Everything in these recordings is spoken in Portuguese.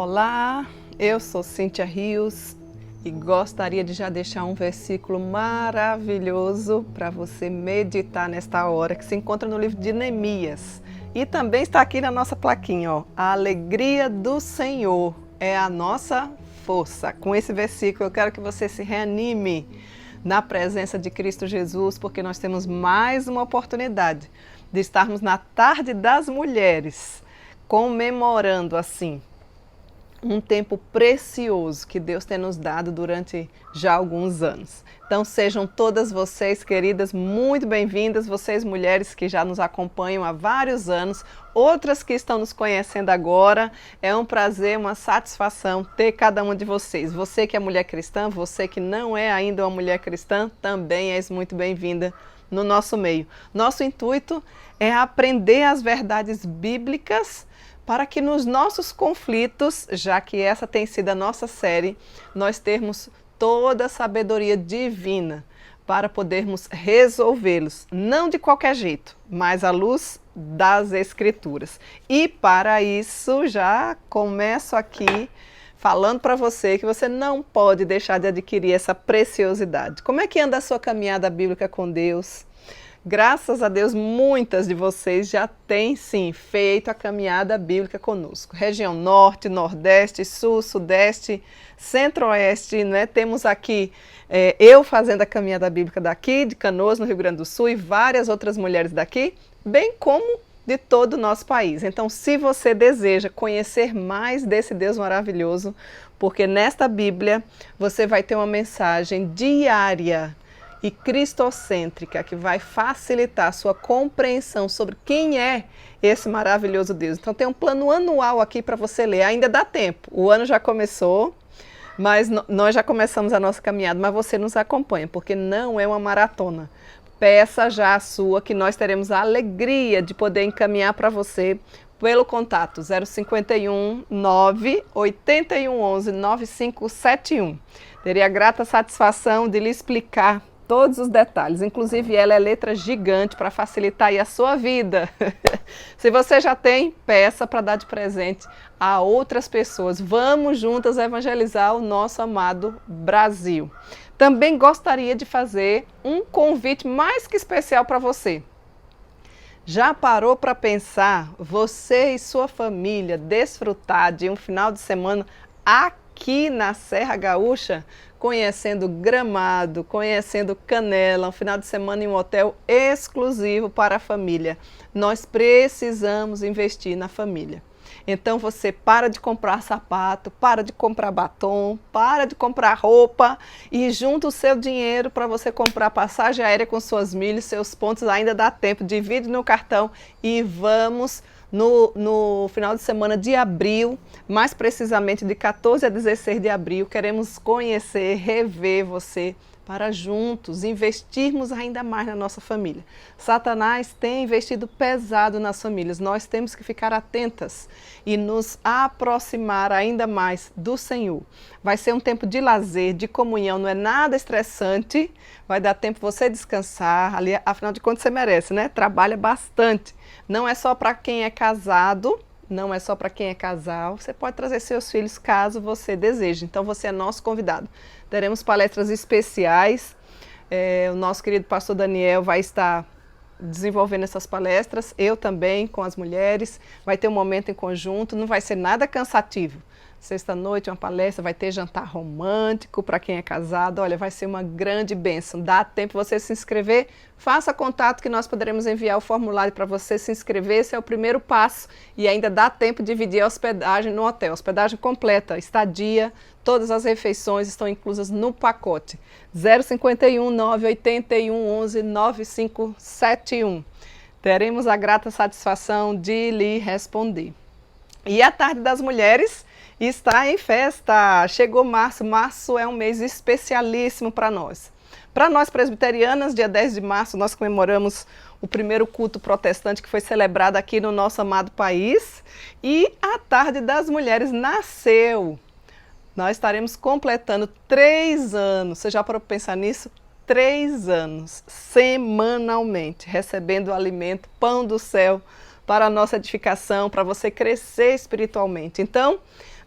Olá, eu sou Cíntia Rios e gostaria de já deixar um versículo maravilhoso para você meditar nesta hora, que se encontra no livro de Neemias. E também está aqui na nossa plaquinha, ó. A alegria do Senhor é a nossa força. Com esse versículo eu quero que você se reanime na presença de Cristo Jesus, porque nós temos mais uma oportunidade de estarmos na tarde das mulheres, comemorando assim um tempo precioso que Deus tem nos dado durante já alguns anos. Então sejam todas vocês, queridas, muito bem-vindas, vocês mulheres que já nos acompanham há vários anos, outras que estão nos conhecendo agora. É um prazer, uma satisfação ter cada uma de vocês. Você que é mulher cristã, você que não é ainda uma mulher cristã, também és muito bem-vinda no nosso meio. Nosso intuito é aprender as verdades bíblicas para que nos nossos conflitos, já que essa tem sido a nossa série, nós termos toda a sabedoria divina para podermos resolvê-los, não de qualquer jeito, mas à luz das Escrituras. E para isso já começo aqui falando para você que você não pode deixar de adquirir essa preciosidade. Como é que anda a sua caminhada bíblica com Deus? Graças a Deus, muitas de vocês já têm, sim, feito a caminhada bíblica conosco. Região Norte, Nordeste, Sul, Sudeste, Centro-Oeste, né? Temos aqui eu fazendo a caminhada bíblica daqui, de Canoas, no Rio Grande do Sul, e várias outras mulheres daqui, bem como de todo o nosso país. Então, se você deseja conhecer mais desse Deus maravilhoso, porque nesta Bíblia você vai ter uma mensagem diária e cristocêntrica que vai facilitar a sua compreensão sobre quem é esse maravilhoso Deus. Então tem um plano anual aqui para você ler, ainda dá tempo, o ano já começou, mas nós já começamos a nossa caminhada, mas você nos acompanha, porque não é uma maratona. Peça já a sua, que nós teremos a alegria de poder encaminhar para você pelo contato 051 9 81 11 9571. Teria a grata satisfação de lhe explicar todos os detalhes, inclusive ela é letra gigante para facilitar aí a sua vida. Se você já tem, peça para dar de presente a outras pessoas. Vamos juntas evangelizar o nosso amado Brasil. Também gostaria de fazer um convite mais que especial para você. Já parou para pensar, você e sua família, desfrutar de um final de semana aqui na Serra Gaúcha, conhecendo Gramado, conhecendo Canela, um final de semana em um hotel exclusivo para a família? Nós precisamos investir na família. Então você para de comprar sapato, para de comprar batom, para de comprar roupa e junta o seu dinheiro para você comprar passagem aérea com suas milhas, seus pontos, ainda dá tempo, divide no cartão e vamos no final de semana de abril, mais precisamente de 14 a 16 de abril, queremos conhecer, rever você, para juntos investirmos ainda mais na nossa família. Satanás tem investido pesado nas famílias, nós temos que ficar atentas e nos aproximar ainda mais do Senhor. Vai ser um tempo de lazer, de comunhão, não é nada estressante, vai dar tempo você descansar, ali, afinal de contas você merece, né? Trabalha bastante. Não é só para quem é casado, não é só para quem é casal, você pode trazer seus filhos caso você deseje. Então você é nosso convidado. Teremos palestras especiais, o nosso querido pastor Daniel vai estar desenvolvendo essas palestras, eu também com as mulheres, vai ter um momento em conjunto, não vai ser nada cansativo. Sexta-noite uma palestra, vai ter jantar romântico para quem é casado, olha, vai ser uma grande bênção. Dá tempo você se inscrever, faça contato que nós poderemos enviar o formulário para você se inscrever, esse é o primeiro passo e ainda dá tempo de dividir a hospedagem no hotel, hospedagem completa, estadia, todas as refeições estão inclusas no pacote. 051 981 11 9571. Teremos a grata satisfação de lhe responder. E a Tarde das Mulheres está em festa. Chegou março. Março é um mês especialíssimo para nós. Para nós presbiterianas, dia 10 de março, nós comemoramos o primeiro culto protestante que foi celebrado aqui no nosso amado país. E a Tarde das Mulheres nasceu. Nós estaremos completando 3 anos. Você já parou para pensar nisso? 3 anos, semanalmente, recebendo o alimento, pão do céu, para a nossa edificação, para você crescer espiritualmente. Então,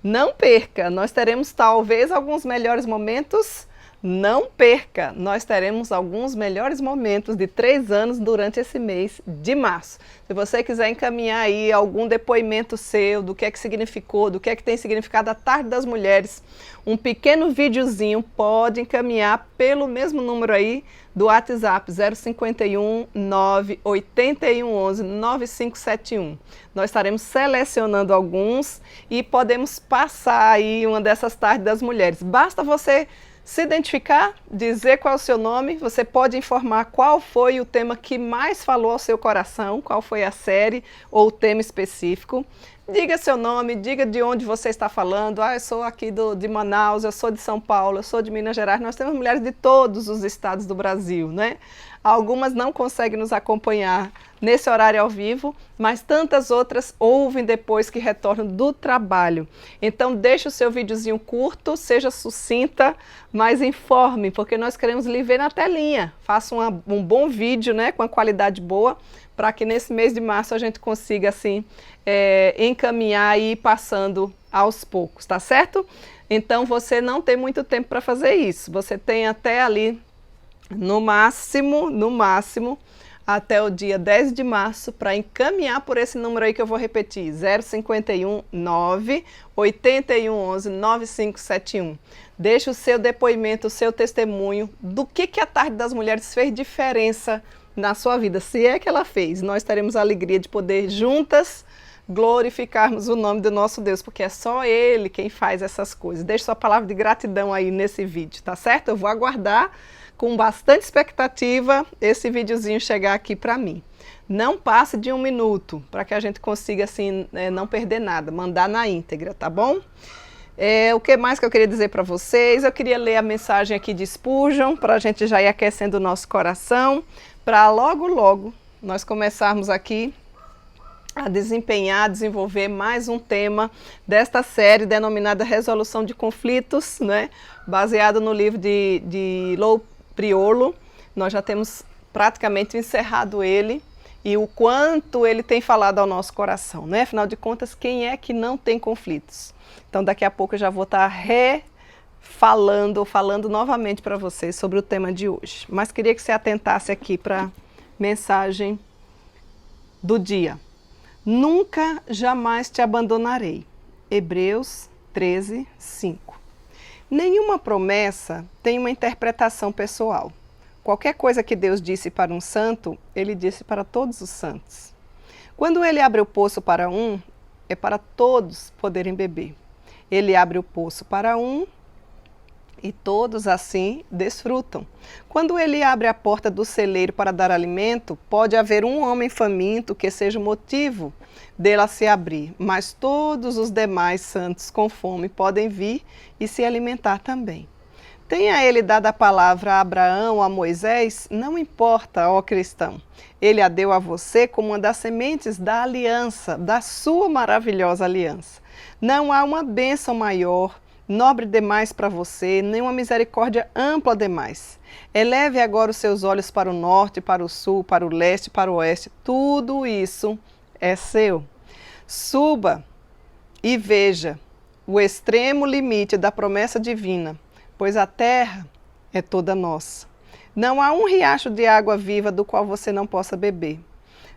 Não perca, nós teremos talvez alguns melhores momentos. Não perca, nós teremos alguns melhores momentos de 3 anos durante esse mês de março. Se você quiser encaminhar aí algum depoimento seu, do que é que significou, do que é que tem significado a Tarde das Mulheres, um pequeno videozinho, pode encaminhar pelo mesmo número aí do WhatsApp, 051 981 11 9571. Nós estaremos selecionando alguns e podemos passar aí uma dessas Tardes das Mulheres. Basta você se identificar, dizer qual é o seu nome, você pode informar qual foi o tema que mais falou ao seu coração, qual foi a série ou o tema específico. Diga seu nome, diga de onde você está falando. Eu sou aqui de Manaus, eu sou de São Paulo, eu sou de Minas Gerais. Nós temos mulheres de todos os estados do Brasil, né? Algumas não conseguem nos acompanhar nesse horário ao vivo, mas tantas outras ouvem depois que retornam do trabalho. Então deixe o seu videozinho curto, seja sucinta, mas informe, porque nós queremos lhe ver na telinha. Faça um bom vídeo, né, com a qualidade boa, para que nesse mês de março a gente consiga assim encaminhar e ir passando aos poucos, tá certo? Então você não tem muito tempo para fazer isso, você tem até ali no máximo, até o dia 10 de março para encaminhar por esse número aí que eu vou repetir, 051 981 11 9571. Deixe o seu depoimento, o seu testemunho do que a Tarde das Mulheres fez diferença na sua vida, se é que ela fez. Nós teremos a alegria de poder juntas glorificarmos o nome do nosso Deus, porque é só Ele quem faz essas coisas. Deixe sua palavra de gratidão aí nesse vídeo, tá certo? Eu vou aguardar com bastante expectativa esse videozinho chegar aqui para mim. Não passe de 1 minuto, para que a gente consiga assim não perder nada, mandar na íntegra, tá bom? O que mais que eu queria dizer para vocês? Eu queria ler a mensagem aqui de Spurgeon, para a gente já ir aquecendo o nosso coração, para logo nós começarmos aqui a desenvolver mais um tema desta série denominada Resolução de Conflitos, né? Baseado no livro de Lou Priolo. Nós já temos praticamente encerrado ele e o quanto ele tem falado ao nosso coração, né? Afinal de contas, quem é que não tem conflitos? Então daqui a pouco eu já vou estar falando novamente para vocês sobre o tema de hoje. Mas queria que você atentasse aqui para a mensagem do dia. Nunca, jamais te abandonarei. Hebreus 13, 5. Nenhuma promessa tem uma interpretação pessoal. Qualquer coisa que Deus disse para um santo, Ele disse para todos os santos. Quando Ele abre o poço para um, é para todos poderem beber. Ele abre o poço para um e todos assim desfrutam. Quando Ele abre a porta do celeiro para dar alimento, pode haver um homem faminto que seja o motivo dela se abrir, mas todos os demais santos com fome podem vir e se alimentar também. Tenha Ele dado a palavra a Abraão, a Moisés, não importa, ó cristão. Ele a deu a você como uma das sementes da aliança, da sua maravilhosa aliança. Não há uma bênção maior, nobre demais para você, nem uma misericórdia ampla demais. Eleve agora os seus olhos para o norte, para o sul, para o leste, para o oeste. Tudo isso é seu. Suba e veja o extremo limite da promessa divina, pois a terra é toda nossa. Não há um riacho de água viva do qual você não possa beber.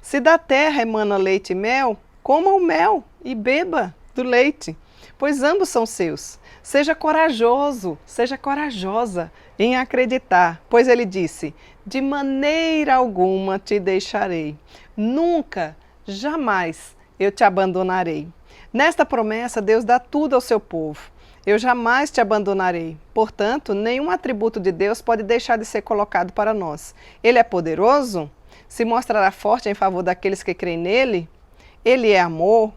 Se da terra emana leite e mel, coma o mel e beba do leite, pois ambos são seus. Seja corajoso, seja corajosa em acreditar, pois ele disse, de maneira alguma te deixarei, nunca, jamais eu te abandonarei. Nesta promessa, Deus dá tudo ao seu povo. Eu jamais te abandonarei. Portanto, nenhum atributo de Deus pode deixar de ser colocado para nós. Ele é poderoso? Se mostrará forte em favor daqueles que creem nele? Ele é amor?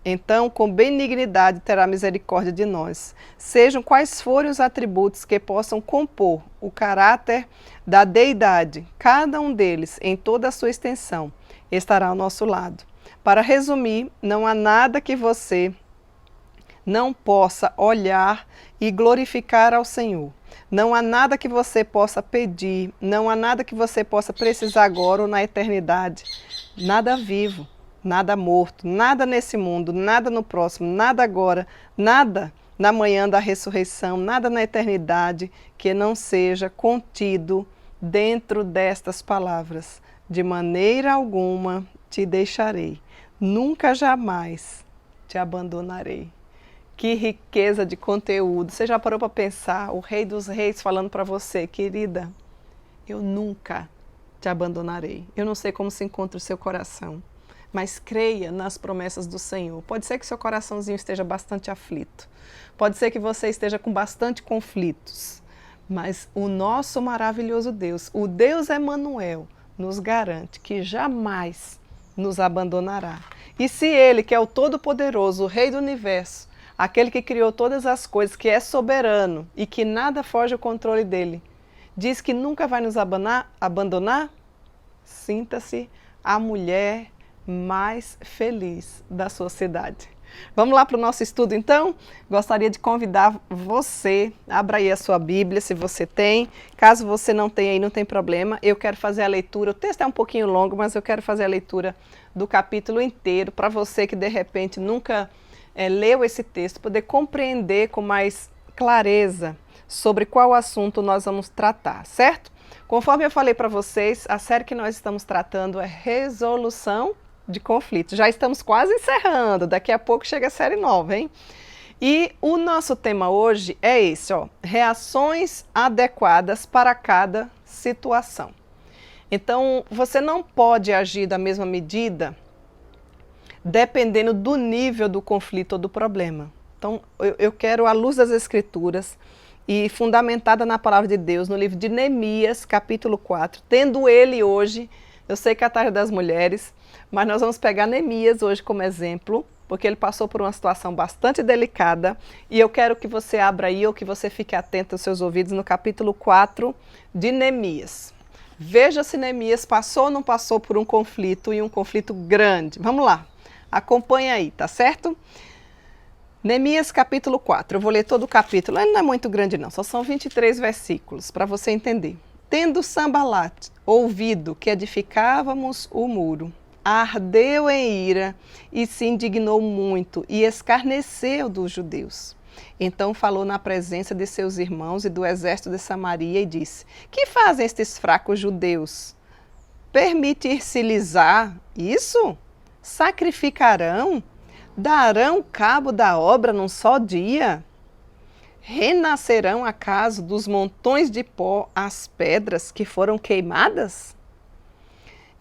Então, com benignidade terá misericórdia de nós. Sejam quais forem os atributos que possam compor o caráter da deidade, cada um deles, em toda a sua extensão, estará ao nosso lado. Para resumir, não há nada que você não possa olhar e glorificar ao Senhor. Não há nada que você possa pedir, não há nada que você possa precisar agora ou na eternidade. Nada vivo, nada morto, nada nesse mundo, nada no próximo, nada agora, nada na manhã da ressurreição, nada na eternidade que não seja contido dentro destas palavras. De maneira alguma te deixarei, nunca jamais te abandonarei. Que riqueza de conteúdo! Você já parou para pensar? O Rei dos Reis falando para você, querida, eu nunca te abandonarei. Eu não sei como se encontra o seu coração, mas creia nas promessas do Senhor. Pode ser que seu coraçãozinho esteja bastante aflito, pode ser que você esteja com bastante conflitos, mas o nosso maravilhoso Deus, o Deus Emanuel, nos garante que jamais nos abandonará. E se Ele, que é o Todo-Poderoso, o Rei do Universo, aquele que criou todas as coisas, que é soberano e que nada foge ao controle dele, diz que nunca vai nos abandonar, sinta-se a mulher mais feliz da sua cidade. Vamos lá para o nosso estudo então? Gostaria de convidar você, abra aí a sua Bíblia se você tem, caso você não tenha aí não tem problema, eu quero fazer a leitura, o texto é um pouquinho longo, mas eu quero fazer a leitura do capítulo inteiro, para você que de repente nunca leu esse texto, poder compreender com mais clareza sobre qual assunto nós vamos tratar, certo? Conforme eu falei para vocês, a série que nós estamos tratando é resolução de conflitos. Já estamos quase encerrando, daqui a pouco chega a série nova, hein? E o nosso tema hoje é esse, ó, reações adequadas para cada situação. Então, você não pode agir da mesma medida dependendo do nível do conflito ou do problema. Então, eu quero, à luz das Escrituras e fundamentada na palavra de Deus, no livro de Neemias, capítulo 4, tendo ele hoje, eu sei que é a tarde das mulheres, mas nós vamos pegar Neemias hoje como exemplo, porque ele passou por uma situação bastante delicada, e eu quero que você abra aí, ou que você fique atento aos seus ouvidos, no capítulo 4 de Neemias. Veja se Neemias passou ou não passou por um conflito, e um conflito grande. Vamos lá, acompanha aí, tá certo? Neemias capítulo 4, eu vou ler todo o capítulo, ele não é muito grande não, só são 23 versículos, para você entender. Tendo Sambalate ouvido que edificávamos o muro, ardeu em ira e se indignou muito e escarneceu dos judeus. Então falou na presença de seus irmãos e do exército de Samaria e disse: que fazem estes fracos judeus? Permitir-se-lhes isso? Sacrificarão? Darão cabo da obra num só dia? Renascerão acaso dos montões de pó as pedras que foram queimadas?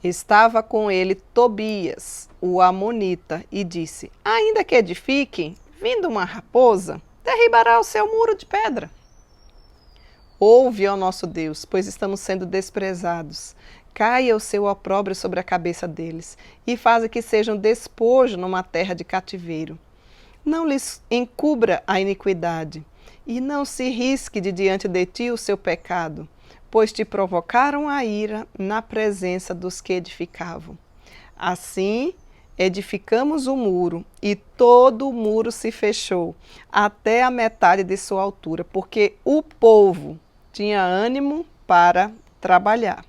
Estava com ele Tobias, o amonita, e disse: ainda que edifiquem, vindo uma raposa, derribará o seu muro de pedra. Ouve, ó nosso Deus, pois estamos sendo desprezados. Caia o seu opróbrio sobre a cabeça deles, e faça que sejam despojo numa terra de cativeiro. Não lhes encubra a iniquidade, e não se risque de diante de ti o seu pecado, pois te provocaram a ira na presença dos que edificavam. Assim, edificamos o muro, e todo o muro se fechou, até a metade de sua altura, porque o povo tinha ânimo para trabalhar.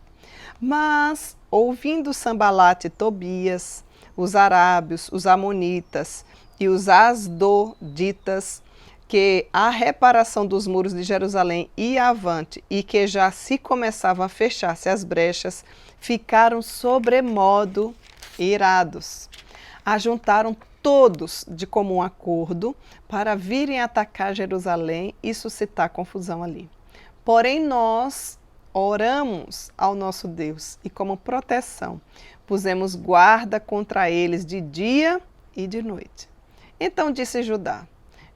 Mas, ouvindo Sambalate e Tobias, os arábios, os amonitas e os asdoditas, que a reparação dos muros de Jerusalém ia avante e que já se começavam a fechar-se as brechas, ficaram sobremodo irados. Ajuntaram todos de comum acordo para virem atacar Jerusalém e suscitar confusão ali. Porém nós oramos ao nosso Deus e como proteção pusemos guarda contra eles de dia e de noite. Então disse Judá: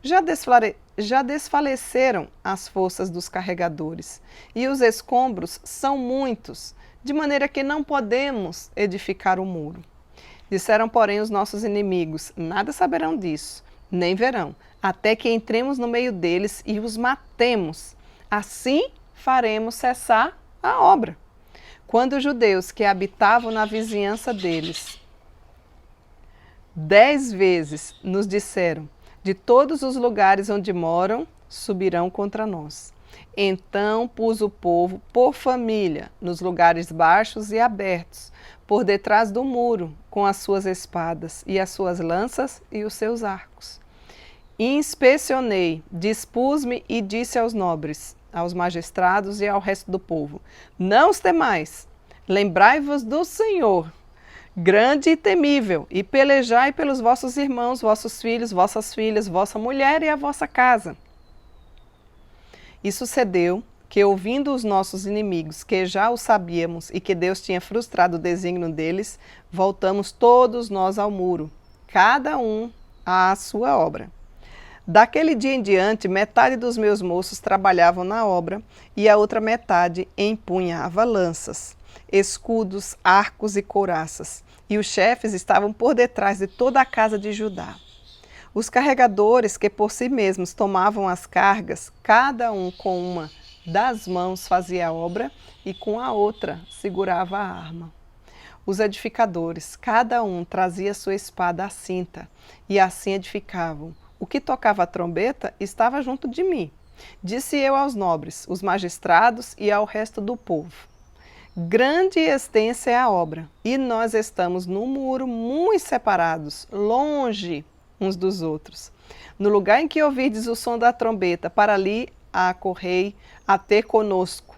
já desfaleceram as forças dos carregadores, e os escombros são muitos, de maneira que não podemos edificar o muro. Disseram, porém, os nossos inimigos: nada saberão disso, nem verão, até que entremos no meio deles e os matemos. Assim faremos cessar a obra. Quando os judeus que habitavam na vizinhança deles 10 vezes nos disseram: de todos os lugares onde moram, subirão contra nós. Então pus o povo por família, nos lugares baixos e abertos, por detrás do muro, com as suas espadas, e as suas lanças e os seus arcos. Inspecionei, dispus-me e disse aos nobres, aos magistrados e ao resto do povo: não os temais, lembrai-vos do Senhor, grande e temível, e pelejai pelos vossos irmãos, vossos filhos, vossas filhas, vossa mulher e a vossa casa. E sucedeu que, ouvindo os nossos inimigos, que já o sabíamos e que Deus tinha frustrado o desígnio deles, voltamos todos nós ao muro, cada um à sua obra. Daquele dia em diante, metade dos meus moços trabalhavam na obra e a outra metade empunhava lanças, escudos, arcos e couraças. E os chefes estavam por detrás de toda a casa de Judá. Os carregadores, que por si mesmos tomavam as cargas, cada um com uma das mãos fazia a obra e com a outra segurava a arma. Os edificadores, cada um trazia sua espada à cinta, e assim edificavam. O que tocava a trombeta estava junto de mim. Disse eu aos nobres, os magistrados e ao resto do povo: grande e extensa é a obra, e nós estamos no muro muito separados, longe uns dos outros. No lugar em que ouvirdes o som da trombeta, para ali acorrei a ter conosco.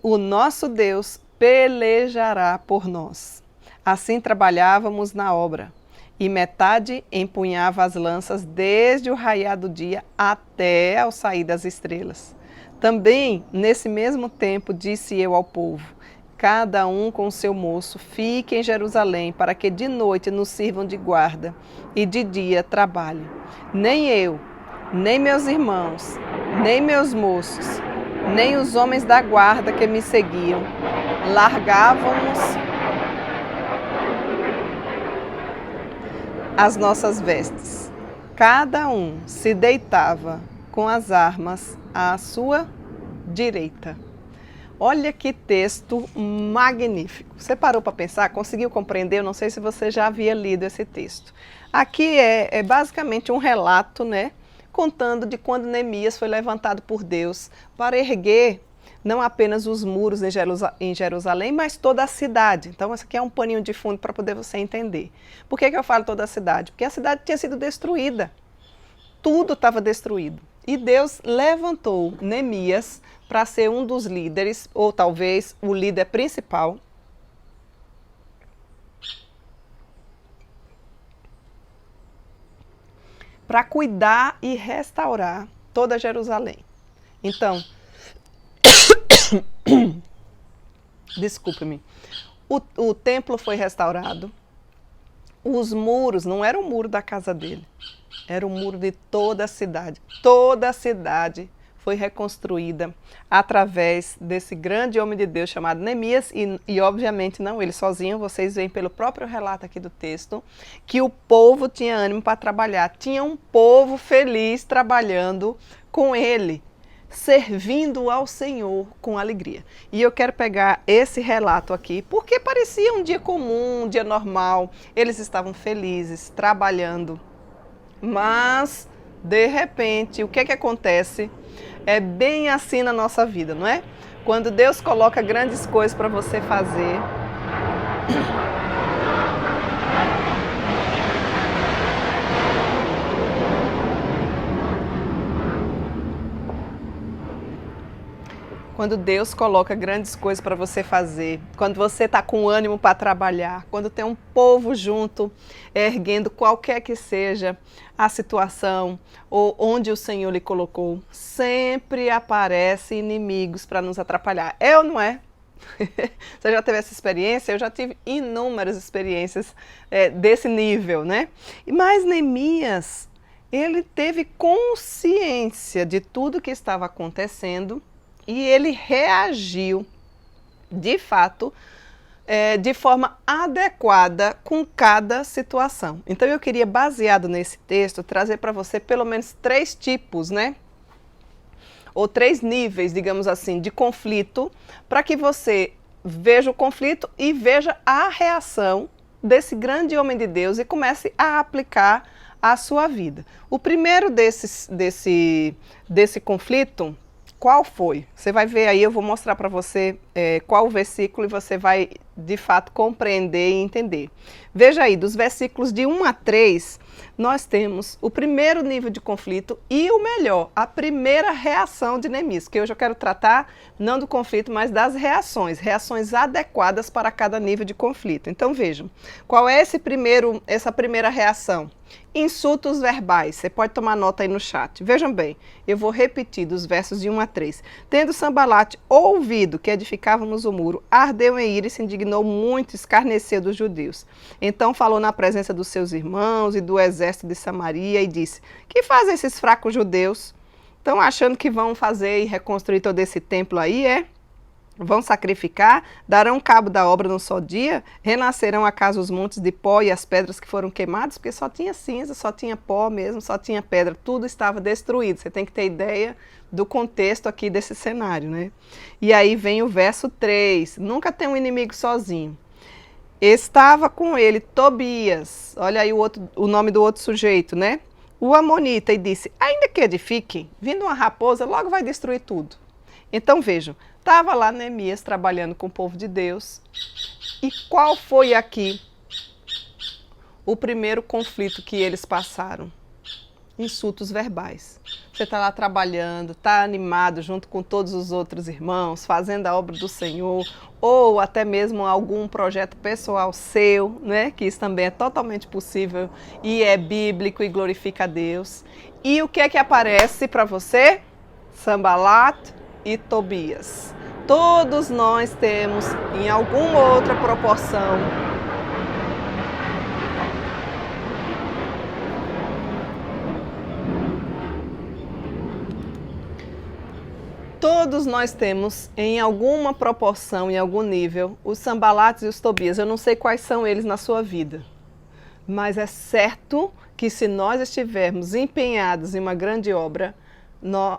O nosso Deus pelejará por nós. Assim trabalhávamos na obra. E metade empunhava as lanças desde o raiar do dia até ao sair das estrelas. Também, nesse mesmo tempo, disse eu ao povo: cada um com seu moço, fique em Jerusalém, para que de noite nos sirvam de guarda e de dia trabalhem. Nem eu, nem meus irmãos, nem meus moços, nem os homens da guarda que me seguiam, largávamos as nossas vestes. Cada um se deitava com as armas à sua direita. Olha que texto magnífico. Você parou para pensar? Conseguiu compreender? Eu não sei se você já havia lido esse texto. Aqui é basicamente um relato, né, contando de quando Neemias foi levantado por Deus para erguer não apenas os muros em Jerusalém, mas toda a cidade. Então, esse aqui é um paninho de fundo para poder você entender. Por que eu falo toda a cidade? Porque a cidade tinha sido destruída. Tudo estava destruído. E Deus levantou Neemias para ser um dos líderes, ou talvez o líder principal, para cuidar e restaurar toda Jerusalém. Então, desculpe-me, o templo foi restaurado, os muros, não era o muro da casa dele, era o muro de toda a cidade. Toda a cidade foi reconstruída através desse grande homem de Deus chamado Neemias, e obviamente não ele sozinho, vocês veem pelo próprio relato aqui do texto, que o povo tinha ânimo para trabalhar, tinha um povo feliz trabalhando com ele, servindo ao Senhor com alegria. E eu quero pegar esse relato aqui, porque parecia um dia comum, um dia normal, eles estavam felizes, trabalhando, mas de repente, o que acontece? É bem assim na nossa vida, não é? Quando Deus coloca grandes coisas para você fazer, quando Deus coloca grandes coisas para você fazer, quando você está com ânimo para trabalhar, quando tem um povo junto, erguendo qualquer que seja a situação ou onde o Senhor lhe colocou, sempre aparecem inimigos para nos atrapalhar. É ou não é? Você já teve essa experiência? Eu já tive inúmeras experiências desse nível, né? Mas Neemias, ele teve consciência de tudo que estava acontecendo e ele reagiu, de fato, de forma adequada com cada situação. Então eu queria, baseado nesse texto, trazer para você pelo menos 3 tipos, né? Ou 3 níveis, digamos assim, de conflito, para que você veja o conflito e veja a reação desse grande homem de Deus e comece a aplicar à sua vida. O primeiro desse conflito, qual foi? Você vai ver aí, eu vou mostrar para você qual o versículo e você vai, de fato, compreender e entender. Veja aí, dos versículos de 1 a 3, nós temos o primeiro nível de conflito e o melhor, a primeira reação de Neemias, que hoje eu quero tratar não do conflito, mas das reações adequadas para cada nível de conflito. Então vejam, qual é essa primeira reação? Insultos verbais. Você pode tomar nota aí no chat. Vejam bem, eu vou repetir dos versos de 1 a 3. Tendo Sanbalate ouvido que edificávamos o muro, ardeu em ira e se indignou muito, escarneceu dos judeus. Então falou na presença dos seus irmãos e do exército de Samaria e disse: que fazem esses fracos judeus? Estão achando que vão fazer e reconstruir todo esse templo aí, é? Vão sacrificar, darão cabo da obra num só dia, renascerão acaso os montes de pó e as pedras que foram queimadas, porque só tinha cinza, só tinha pó mesmo, só tinha pedra, tudo estava destruído. Você tem que ter ideia do contexto aqui desse cenário, né? E aí vem o verso 3, nunca tem um inimigo sozinho. Estava com ele Tobias, olha aí o nome do outro sujeito, né? O amonita, e disse: ainda que edifique, vindo uma raposa, logo vai destruir tudo. Então vejam, estava lá Neemias trabalhando com o povo de Deus. E qual foi aqui o primeiro conflito que eles passaram? Insultos verbais. Você está lá trabalhando, está animado junto com todos os outros irmãos, fazendo a obra do Senhor, ou até mesmo algum projeto pessoal seu, né? Que isso também é totalmente possível e é bíblico e glorifica a Deus. E o que é que aparece para você? Sanbalate e Tobias. Todos nós temos, em alguma outra proporção, todos nós temos, em alguma proporção, em algum nível, os Sanbalates e os Tobias. Eu não sei quais são eles na sua vida, mas é certo que se nós estivermos empenhados em uma grande obra,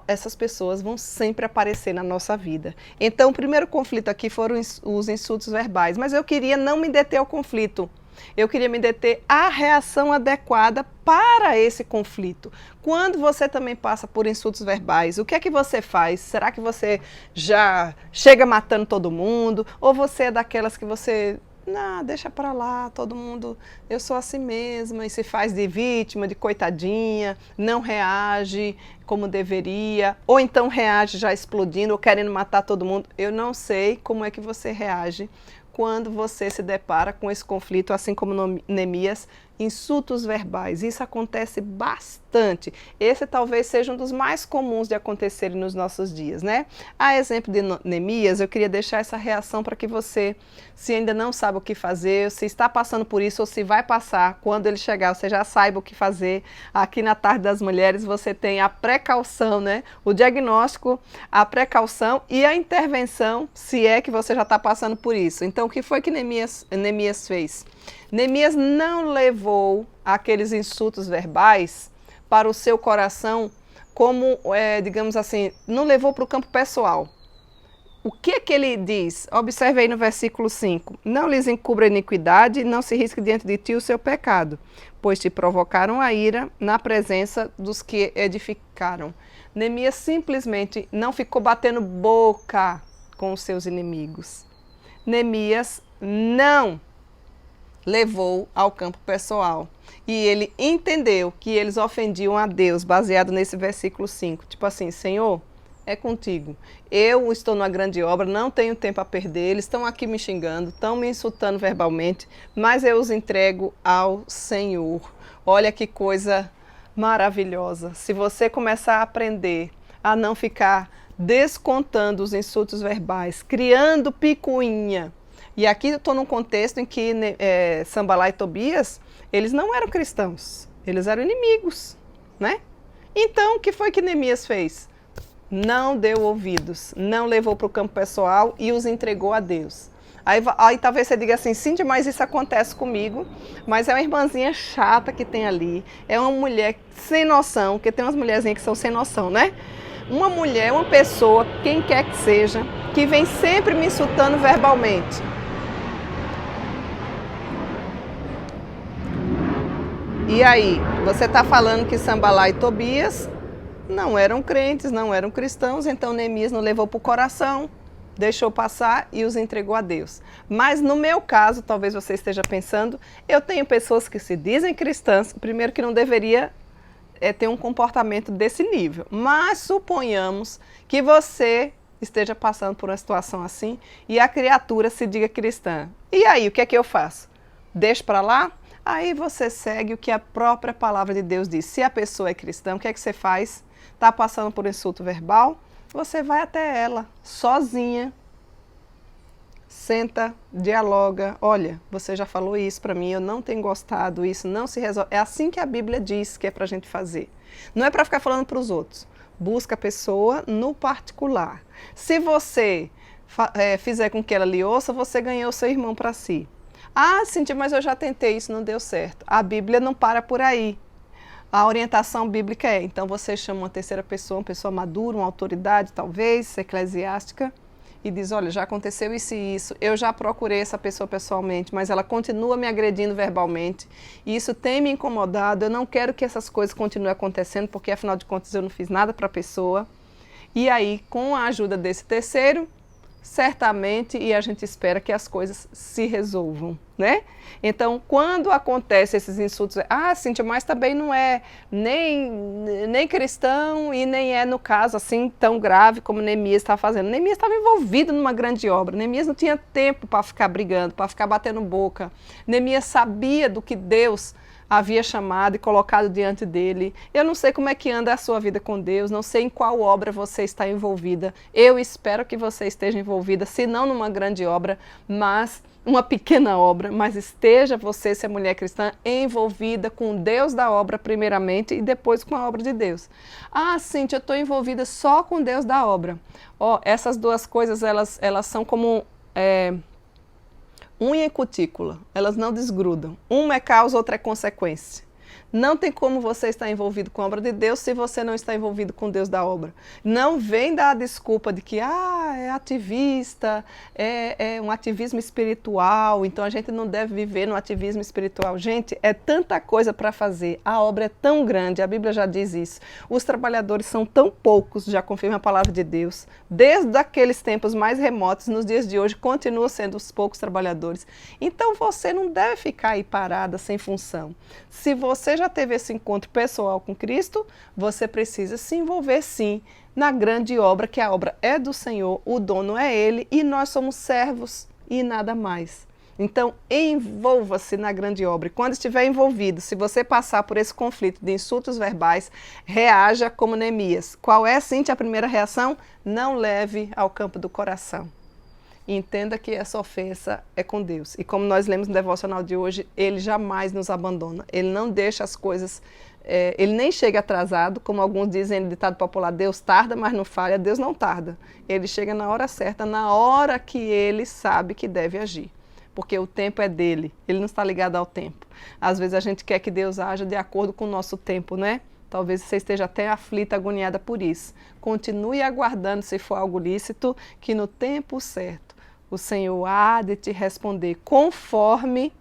essas pessoas vão sempre aparecer na nossa vida. Então, o primeiro conflito aqui foram os insultos verbais, mas eu queria não me deter ao conflito. Eu queria me deter à reação adequada para esse conflito. Quando você também passa por insultos verbais, o que é que você faz? Será que você já chega matando todo mundo? Ou você é daquelas que você... não, deixa pra lá, todo mundo, eu sou assim mesma, e se faz de vítima, de coitadinha, não reage como deveria, ou então reage já explodindo ou querendo matar todo mundo. Eu não sei como é que você reage quando você se depara com esse conflito, assim como Neemias, insultos verbais. Isso acontece bastante. Esse talvez seja um dos mais comuns de acontecerem nos nossos dias, né? A exemplo de Neemias, eu queria deixar essa reação para que você, se ainda não sabe o que fazer, se está passando por isso ou se vai passar, quando ele chegar, você já saiba o que fazer. Aqui na Tarde das Mulheres você tem a precaução, né? O diagnóstico, a precaução e a intervenção, se é que você já está passando por isso. Então, o que foi que Neemias fez? Neemias não levou aqueles insultos verbais para o seu coração como, digamos assim, não levou para o campo pessoal. O que que ele diz? Observe aí no versículo 5. Não lhes encubra iniquidade, não se risque diante de ti o seu pecado, pois te provocaram a ira na presença dos que edificaram. Neemias simplesmente não ficou batendo boca com os seus inimigos. Neemias não levou ao campo pessoal. E ele entendeu que eles ofendiam a Deus, baseado nesse versículo 5. Tipo assim, Senhor, é contigo. Eu estou numa grande obra, não tenho tempo a perder, eles estão aqui me xingando, estão me insultando verbalmente, mas eu os entrego ao Senhor. Olha que coisa maravilhosa. Se você começar a aprender a não ficar descontando os insultos verbais, criando picuinha. E aqui eu estou num contexto em que Sanbalate e Tobias, eles não eram cristãos, eles eram inimigos, né? Então, o que foi que Neemias fez? Não deu ouvidos, não levou para o campo pessoal e os entregou a Deus. Aí talvez você diga assim, Cíntia, mas isso acontece comigo, mas é uma irmãzinha chata que tem ali, é uma mulher sem noção, porque tem umas mulherzinhas que são sem noção, né? Uma mulher, uma pessoa, quem quer que seja, que vem sempre me insultando verbalmente. E aí, você está falando que Sanbalate e Tobias não eram crentes, não eram cristãos, então Neemias não levou para o coração. deixou passar e os entregou a Deus. Mas no meu caso, talvez você esteja pensando, eu tenho pessoas que se dizem cristãs, primeiro que não deveria ter um comportamento desse nível. Mas suponhamos que você esteja passando por uma situação assim e a criatura se diga cristã. E aí, o que é que eu faço? Deixo para lá? Aí você segue o que a própria palavra de Deus diz. Se a pessoa é cristã, o que é que você faz? Está passando por insulto verbal? Você vai até ela, sozinha, senta, dialoga. Olha, você já falou isso para mim, eu não tenho gostado, isso não se resolve. É assim que a Bíblia diz que é para a gente fazer. Não é para ficar falando para os outros. Busca a pessoa no particular. Se você fizer com que ela lhe ouça, você ganhou seu irmão para si. Ah, Cíntia, mas eu já tentei, isso não deu certo. A Bíblia não para por aí. A orientação bíblica é, então você chama uma terceira pessoa, uma pessoa madura, uma autoridade talvez, eclesiástica, e diz, olha, já aconteceu isso e isso, eu já procurei essa pessoa pessoalmente, mas ela continua me agredindo verbalmente, e isso tem me incomodado, eu não quero que essas coisas continuem acontecendo, porque afinal de contas eu não fiz nada para a pessoa. E aí, com a ajuda desse terceiro, certamente, e a gente espera que as coisas se resolvam, né? Então, quando acontecem esses insultos, Cíntia, mas também não é nem cristão e nem é, no caso, assim, tão grave como Neemias está fazendo. Neemias estava envolvido numa grande obra, Neemias não tinha tempo para ficar brigando, para ficar batendo boca. Neemias sabia do que Deus havia chamado e colocado diante dele. Eu não sei como é que anda a sua vida com Deus, não sei em qual obra você está envolvida. Eu espero que você esteja envolvida, se não numa grande obra, mas uma pequena obra, mas esteja você, se é mulher cristã, envolvida com Deus da obra primeiramente e depois com a obra de Deus. Cíntia, eu estou envolvida só com Deus da obra. Essas duas coisas, elas são como unha e cutícula, elas não desgrudam. Uma é causa, outra é consequência. Não tem como você estar envolvido com a obra de Deus se você não está envolvido com Deus da obra. Não vem dar a desculpa de que é ativista, é um ativismo espiritual, então a gente não deve viver no ativismo espiritual. Gente, é tanta coisa para fazer, a obra é tão grande, a Bíblia já diz isso. Os trabalhadores são tão poucos, já confirma a palavra de Deus. Desde aqueles tempos mais remotos, nos dias de hoje, continuam sendo os poucos trabalhadores. Então você não deve ficar aí parada, sem função. Se você já teve esse encontro pessoal com Cristo, você precisa se envolver sim na grande obra, que a obra é do Senhor, o dono é Ele e nós somos servos e nada mais. Então envolva-se na grande obra e quando estiver envolvido, se você passar por esse conflito de insultos verbais, reaja como Neemias. Qual é, Cíntia, a primeira reação? Não leve ao campo do coração. E entenda que essa ofensa é com Deus. E como nós lemos no devocional de hoje, Ele jamais nos abandona. Ele não deixa as coisas, Ele nem chega atrasado, como alguns dizem no ditado popular, Deus tarda, mas não falha. Deus não tarda. Ele chega na hora certa, na hora que Ele sabe que deve agir. Porque o tempo é dele, Ele não está ligado ao tempo. Às vezes a gente quer que Deus haja de acordo com o nosso tempo, né? Talvez você esteja até aflita, agoniada por isso. Continue aguardando, se for algo lícito, que no tempo certo o Senhor há de te responder conforme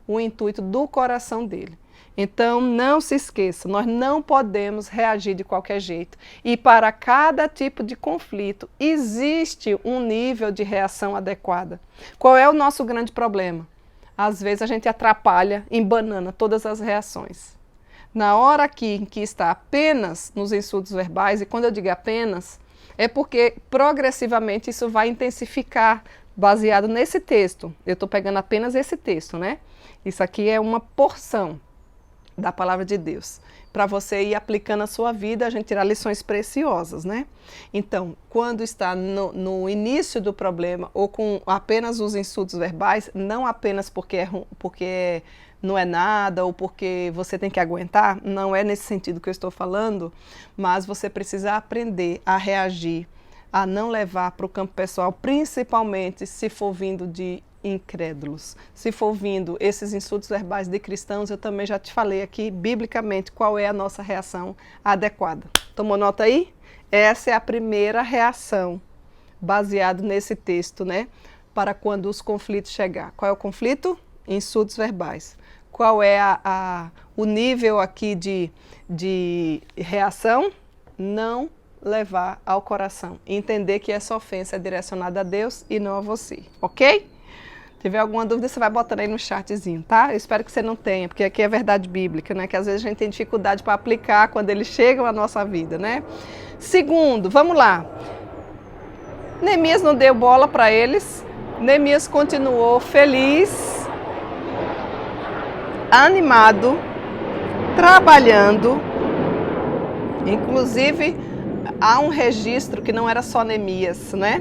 o intuito do coração dele. Então, não se esqueça, nós não podemos reagir de qualquer jeito. E para cada tipo de conflito, existe um nível de reação adequada. Qual é o nosso grande problema? Às vezes a gente atrapalha, embanana todas as reações. Na hora em que está apenas nos insultos verbais, e quando eu digo apenas, é porque progressivamente isso vai intensificar, baseado nesse texto. Eu estou pegando apenas esse texto, né? Isso aqui é uma porção da palavra de Deus, para você ir aplicando a sua vida, a gente tirar lições preciosas, né? Então, quando está no início do problema, ou com apenas os insultos verbais, não apenas porque não é nada, ou porque você tem que aguentar, não é nesse sentido que eu estou falando, mas você precisa aprender a reagir, a não levar para o campo pessoal, principalmente se for vindo de incrédulos. Se for vindo esses insultos verbais de cristãos, eu também já te falei aqui, biblicamente, qual é a nossa reação adequada. Tomou nota aí? Essa é a primeira reação, baseado nesse texto, né? Para quando os conflitos chegar. Qual é o conflito? Insultos verbais. Qual é o nível aqui de reação? Não levar ao coração. E entender que essa ofensa é direcionada a Deus e não a você, ok? Se tiver alguma dúvida, você vai botando aí no chatzinho, tá? Eu espero que você não tenha, porque aqui é verdade bíblica, né? Que às vezes a gente tem dificuldade para aplicar quando eles chegam à nossa vida, né? Segundo, vamos lá. Neemias não deu bola para eles. Neemias continuou feliz, animado, trabalhando. Inclusive, há um registro que não era só Neemias, né?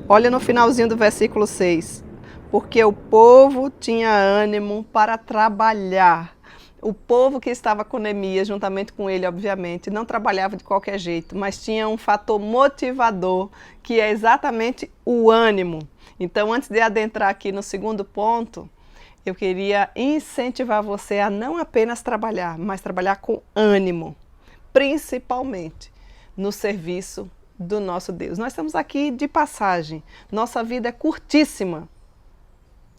Olha no finalzinho do versículo 6. Porque o povo tinha ânimo para trabalhar. O povo que estava com Neemias, juntamente com ele, obviamente, não trabalhava de qualquer jeito, mas tinha um fator motivador, que é exatamente o ânimo. Então, antes de adentrar aqui no segundo ponto, eu queria incentivar você a não apenas trabalhar, mas trabalhar com ânimo, principalmente no serviço do nosso Deus. Nós estamos aqui de passagem, nossa vida é curtíssima.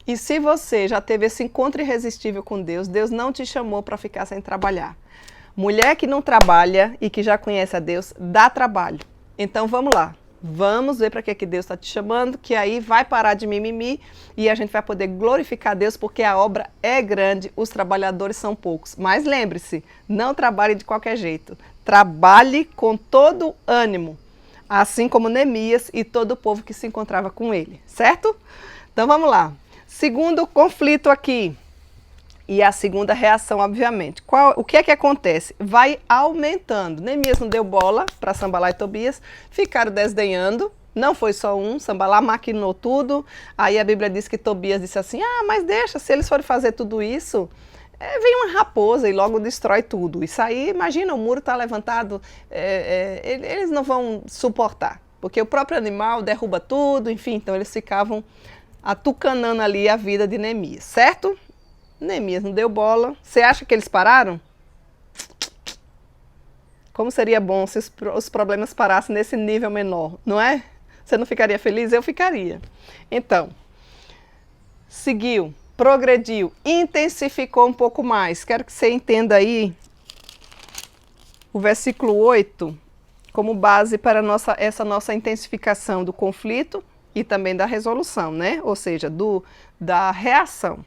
E se você já teve esse encontro irresistível com Deus, Deus não te chamou para ficar sem trabalhar. Mulher que não trabalha e que já conhece a Deus, dá trabalho. Então vamos lá, vamos ver para que Deus está te chamando, que aí vai parar de mimimi e a gente vai poder glorificar Deus, porque a obra é grande, os trabalhadores são poucos. Mas lembre-se, não trabalhe de qualquer jeito, trabalhe com todo ânimo, assim como Neemias e todo o povo que se encontrava com ele, certo? Então vamos lá. Segundo conflito aqui, e a segunda reação, obviamente. O que é que acontece? Vai aumentando. Neemias não deu bola para Sanbalá e Tobias, ficaram desdenhando. Não foi só um, Sanbalá maquinou tudo. Aí a Bíblia diz que Tobias disse assim, mas deixa, se eles forem fazer tudo isso, vem uma raposa e logo destrói tudo. Isso aí, imagina, o muro está levantado, eles não vão suportar, porque o próprio animal derruba tudo, enfim, então eles ficavam atucanando ali a vida de Neemias, certo? Neemias não deu bola. Você acha que eles pararam? Como seria bom se os problemas parassem nesse nível menor, não é? Você não ficaria feliz? Eu ficaria. Então, seguiu, progrediu, intensificou um pouco mais. Quero que você entenda aí o versículo 8 como base para essa nossa intensificação do conflito e também da resolução, né? Ou seja, da reação.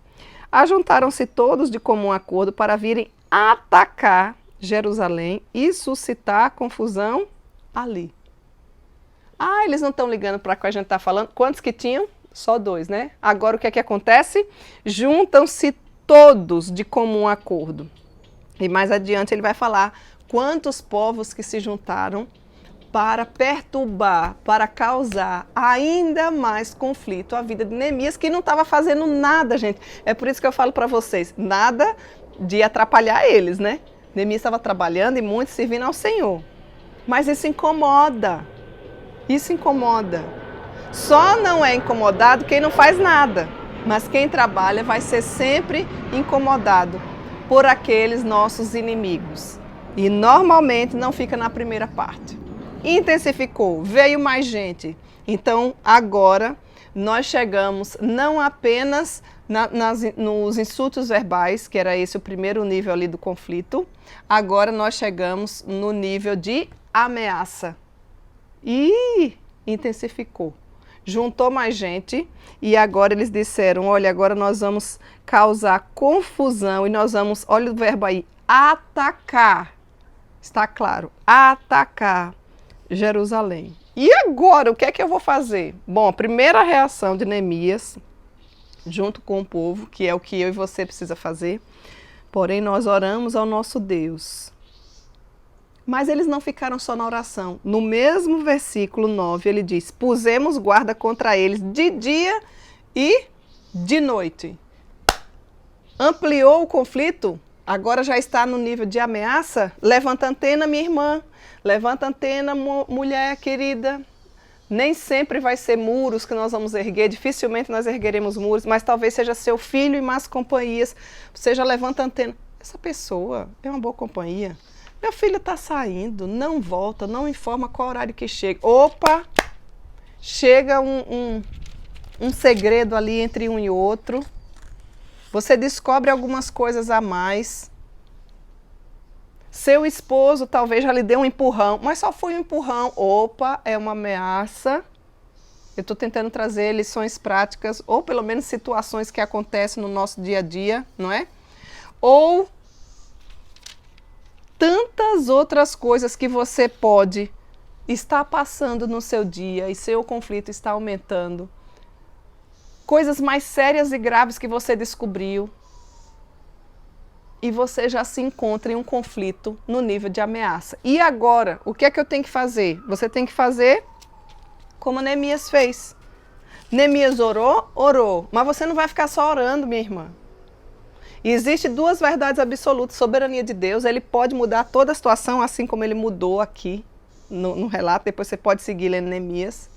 Ajuntaram-se todos de comum acordo para virem atacar Jerusalém e suscitar confusão ali. Eles não estão ligando para o que a gente está falando. Quantos que tinham? Só 2, né? Agora o que é que acontece? Juntam-se todos de comum acordo. E mais adiante ele vai falar quantos povos que se juntaram para perturbar, para causar ainda mais conflito à vida de Neemias, que não estava fazendo nada, gente. É por isso que eu falo para vocês, nada de atrapalhar eles, né? Neemias estava trabalhando e muito servindo ao Senhor. Mas isso incomoda. Isso incomoda. Só não é incomodado quem não faz nada. Mas quem trabalha vai ser sempre incomodado por aqueles nossos inimigos. E normalmente não fica na primeira parte. Intensificou, veio mais gente. Então, agora, nós chegamos não apenas nos insultos verbais, que era esse o primeiro nível ali do conflito, agora nós chegamos no nível de ameaça. E intensificou. Juntou mais gente e agora eles disseram, olha, agora nós vamos causar confusão e nós vamos, olha o verbo aí, atacar. Está claro, atacar Jerusalém. E agora, o que é que eu vou fazer? Bom, a primeira reação de Neemias, junto com o povo, que é o que eu e você precisa fazer, porém nós oramos ao nosso Deus. Mas eles não ficaram só na oração. No mesmo versículo 9, ele diz, pusemos guarda contra eles de dia e de noite. Ampliou o conflito? Agora já está no nível de ameaça? Levanta a antena, minha irmã. Levanta a antena, mulher querida. Nem sempre vai ser muros que nós vamos erguer, dificilmente nós ergueremos muros, mas talvez seja seu filho e más companhias. Você já levanta a antena. Essa pessoa é uma boa companhia. Meu filho está saindo, não volta, não informa qual horário que chega. Opa! Chega um segredo ali entre um e outro. Você descobre algumas coisas a mais. Seu esposo talvez já lhe deu um empurrão, mas só foi um empurrão. Opa, é uma ameaça. Eu estou tentando trazer lições práticas, ou pelo menos situações que acontecem no nosso dia a dia, não é? Ou tantas outras coisas que você pode estar passando no seu dia e seu conflito está aumentando. Coisas mais sérias e graves que você descobriu e você já se encontra em um conflito no nível de ameaça. E agora, o que é que eu tenho que fazer? Você tem que fazer como Neemias fez. Neemias orou, orou, mas você não vai ficar só orando, minha irmã. E existem duas verdades absolutas: soberania de Deus, ele pode mudar toda a situação, assim como ele mudou aqui no relato, depois você pode seguir lendo Neemias.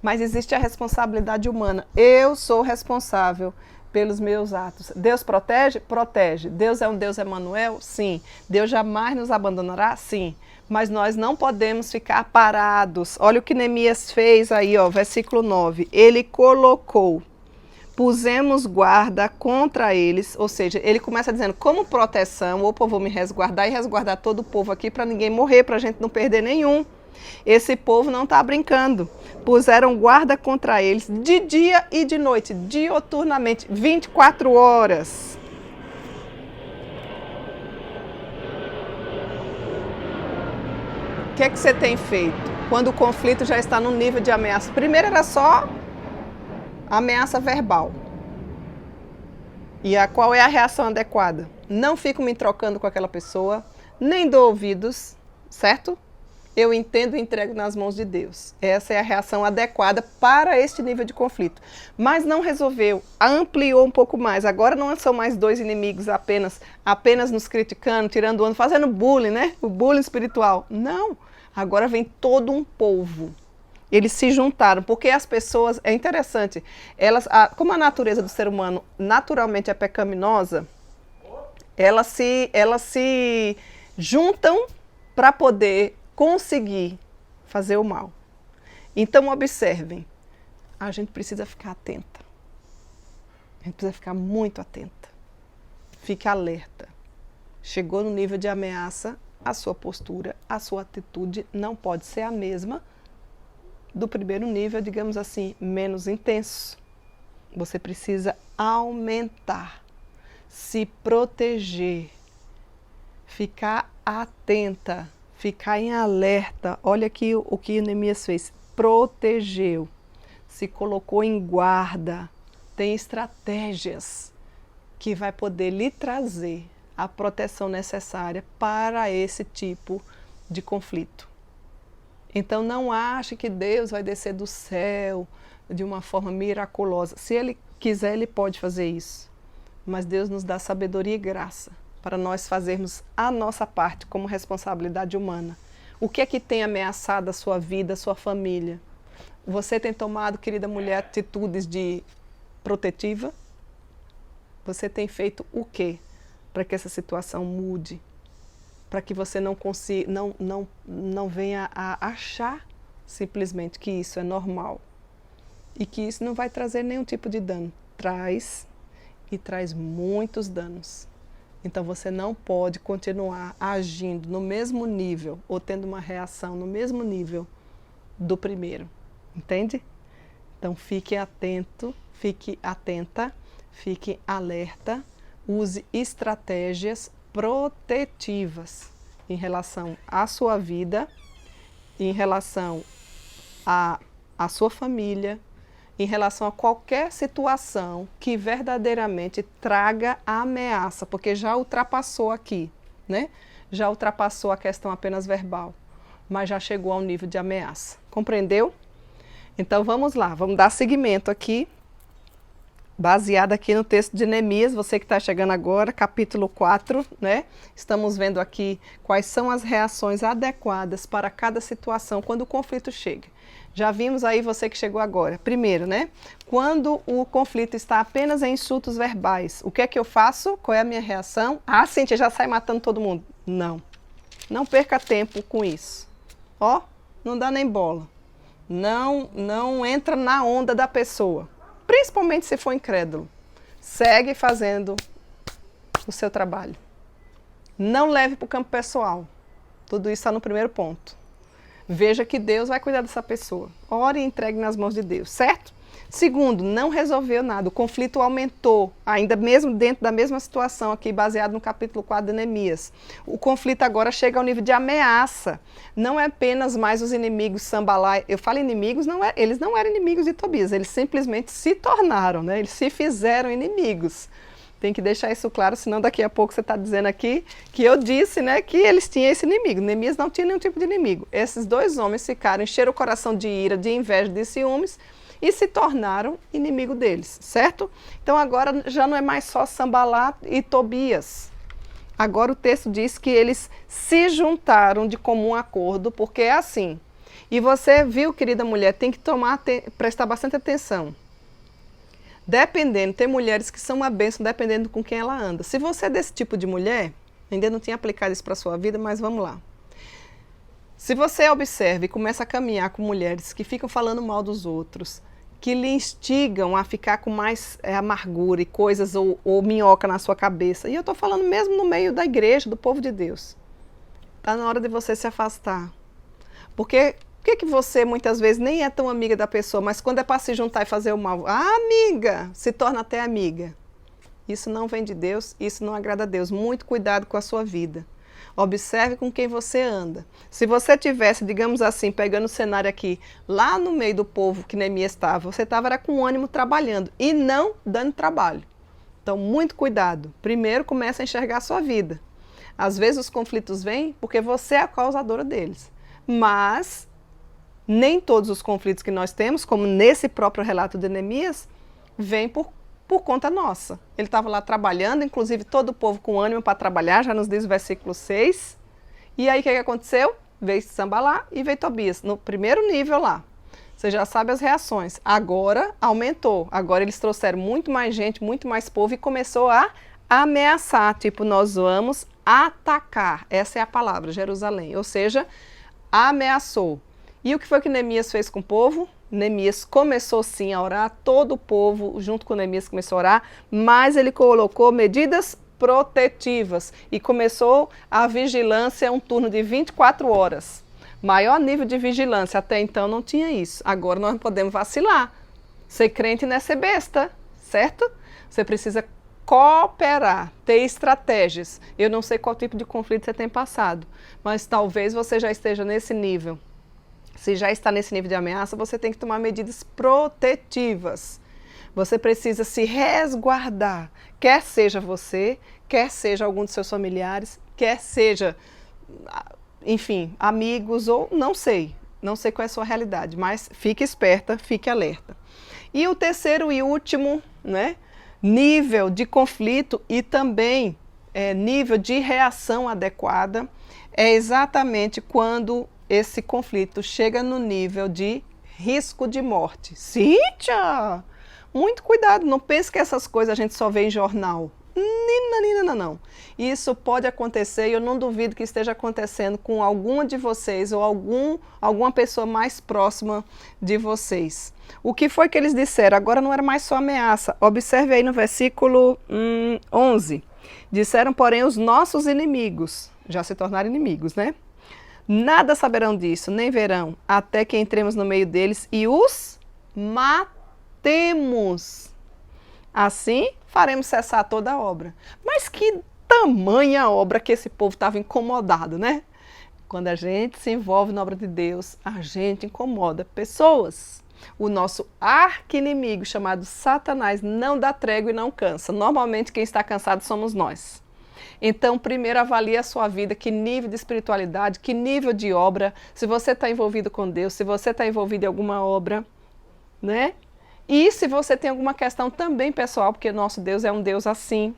Mas existe a responsabilidade humana. Eu sou responsável pelos meus atos. Deus protege? Protege. Deus é um Deus Emanuel? Sim. Deus jamais nos abandonará? Sim. Mas nós não podemos ficar parados. Olha o que Neemias fez aí, ó, versículo 9. Ele colocou, pusemos guarda contra eles, ou seja, ele começa dizendo, como proteção, opa, eu vou me resguardar e resguardar todo o povo aqui para ninguém morrer, para a gente não perder nenhum. Esse povo não está brincando. Puseram guarda contra eles de dia e de noite, dioturnamente, 24 horas. O que é que você tem feito quando o conflito já está no nível de ameaça? Primeiro era só ameaça verbal. E qual é a reação adequada? Não fico me trocando com aquela pessoa, nem dou ouvidos, certo? Eu entendo e entrego nas mãos de Deus. Essa é a reação adequada para este nível de conflito. Mas não resolveu, ampliou um pouco mais. Agora não são mais dois inimigos apenas nos criticando, tirando onda, fazendo bullying, né? O bullying espiritual. Não, agora vem todo um povo. Eles se juntaram, porque as pessoas, é interessante, como a natureza do ser humano naturalmente é pecaminosa, elas se juntam para poder conseguir fazer o mal. Então observem, a gente precisa ficar atenta. A gente precisa ficar muito atenta. Fique alerta. Chegou no nível de ameaça, a sua postura, a sua atitude não pode ser a mesma do primeiro nível, digamos assim, menos intenso. Você precisa aumentar, se proteger, ficar atenta, ficar em alerta. Olha aqui o que Neemias fez. Protegeu, se colocou em guarda, tem estratégias que vai poder lhe trazer a proteção necessária para esse tipo de conflito. Então não ache que Deus vai descer do céu de uma forma miraculosa. Se Ele quiser, Ele pode fazer isso. Mas Deus nos dá sabedoria e graça para nós fazermos a nossa parte como responsabilidade humana. O que é que tem ameaçado a sua vida, a sua família? Você tem tomado, querida mulher, atitudes de protetiva? Você tem feito o quê para que essa situação mude? Para que você não venha a achar simplesmente que isso é normal e que isso não vai trazer nenhum tipo de dano. Traz, e traz muitos danos. Então você não pode continuar agindo no mesmo nível ou tendo uma reação no mesmo nível do primeiro, entende? Então fique atento, fique atenta, fique alerta, use estratégias protetivas em relação à sua vida, em relação à sua família, em relação a qualquer situação que verdadeiramente traga a ameaça, porque já ultrapassou aqui, né? Já ultrapassou a questão apenas verbal, mas já chegou ao nível de ameaça. Compreendeu? Então vamos lá, vamos dar seguimento aqui, baseado aqui no texto de Neemias, você que está chegando agora, capítulo 4, né? Estamos vendo aqui quais são as reações adequadas para cada situação quando o conflito chega. Já vimos aí, você que chegou agora. Primeiro, né? Quando o conflito está apenas em insultos verbais, o que é que eu faço? Qual é a minha reação? Ah, Cíntia, já sai matando todo mundo. Não. Não perca tempo com isso. Ó, não dá nem bola. Não entra na onda da pessoa. Principalmente se for incrédulo. Segue fazendo o seu trabalho. Não leve para o campo pessoal. Tudo isso está no primeiro ponto. Veja que Deus vai cuidar dessa pessoa. Ore e entregue nas mãos de Deus, certo? Segundo, não resolveu nada. O conflito aumentou, ainda mesmo dentro da mesma situação aqui, baseado no capítulo 4 de Neemias. O conflito agora chega ao nível de ameaça. Não é apenas mais os inimigos Sambalá. Eu falo inimigos, eles não eram inimigos de Tobias, eles simplesmente se tornaram, né? Eles se fizeram inimigos. Tem que deixar isso claro, senão daqui a pouco você está dizendo aqui que eu disse, né, que eles tinham esse inimigo. Neemias não tinha nenhum tipo de inimigo. Esses dois homens ficaram, encheram o coração de ira, de inveja, de ciúmes e se tornaram inimigo deles, certo? Então agora já não é mais só Sambalá e Tobias. Agora o texto diz que eles se juntaram de comum acordo, porque é assim. E você viu, querida mulher, tem que prestar bastante atenção. Dependendo, tem mulheres que são uma bênção dependendo com quem ela anda. Se você é desse tipo de mulher, ainda não tinha aplicado isso para a sua vida, mas vamos lá. Se você observa e começa a caminhar com mulheres que ficam falando mal dos outros, que lhe instigam a ficar com mais amargura e coisas ou minhoca na sua cabeça, e eu estou falando mesmo no meio da igreja, do povo de Deus, está na hora de você se afastar. Porque por que você muitas vezes nem é tão amiga da pessoa, mas quando é para se juntar e fazer o mal, amiga, se torna até amiga. Isso não vem de Deus, isso não agrada a Deus. Muito cuidado com a sua vida. Observe com quem você anda. Se você tivesse, digamos assim, pegando o cenário aqui, lá no meio do povo que Neemias estava, você estava com ânimo trabalhando e não dando trabalho. Então, muito cuidado. Primeiro, comece a enxergar a sua vida. Às vezes os conflitos vêm porque você é a causadora deles. Mas nem todos os conflitos que nós temos, como nesse próprio relato de Neemias, vêm por conta nossa. Ele estava lá trabalhando, inclusive todo o povo com ânimo para trabalhar, já nos diz o versículo 6. E aí o que aconteceu? Veio Sambalá e veio Tobias, no primeiro nível lá. Você já sabe as reações. Agora aumentou. Agora eles trouxeram muito mais gente, muito mais povo e começou a ameaçar. Tipo, nós vamos atacar. Essa é a palavra, Jerusalém. Ou seja, ameaçou. E o que foi que Neemias fez com o povo? Neemias começou sim a orar, todo o povo junto com Neemias começou a orar, mas ele colocou medidas protetivas e começou a vigilância, um turno de 24 horas. Maior nível de vigilância, até então não tinha isso. Agora nós não podemos vacilar. Ser crente não é ser besta, certo? Você precisa cooperar, ter estratégias. Eu não sei qual tipo de conflito você tem passado, mas talvez você já esteja nesse nível. Se já está nesse nível de ameaça, você tem que tomar medidas protetivas. Você precisa se resguardar, quer seja você, quer seja algum dos seus familiares, quer seja, enfim, amigos ou não sei qual é a sua realidade, mas fique esperta, fique alerta. E o terceiro e último, né, nível de conflito e também nível de reação adequada é exatamente quando esse conflito chega no nível de risco de morte. Cíntia, muito cuidado, não pense que essas coisas a gente só vê em jornal. Não. Isso pode acontecer e eu não duvido que esteja acontecendo com alguma de vocês ou alguma pessoa mais próxima de vocês. O que foi que eles disseram? Agora não era mais só ameaça. Observe aí no versículo 11. Disseram, porém, os nossos inimigos, já se tornaram inimigos, né? Nada saberão disso, nem verão, até que entremos no meio deles e os matemos. Assim, faremos cessar toda a obra. Mas que tamanha obra que esse povo estava incomodado, né? Quando a gente se envolve na obra de Deus, a gente incomoda pessoas. O nosso arqui-inimigo, chamado Satanás, não dá trégua e não cansa. Normalmente, quem está cansado somos nós. Então, primeiro avalie a sua vida, que nível de espiritualidade, que nível de obra, se você está envolvido com Deus, se você está envolvido em alguma obra, né? E se você tem alguma questão também pessoal, porque nosso Deus é um Deus assim,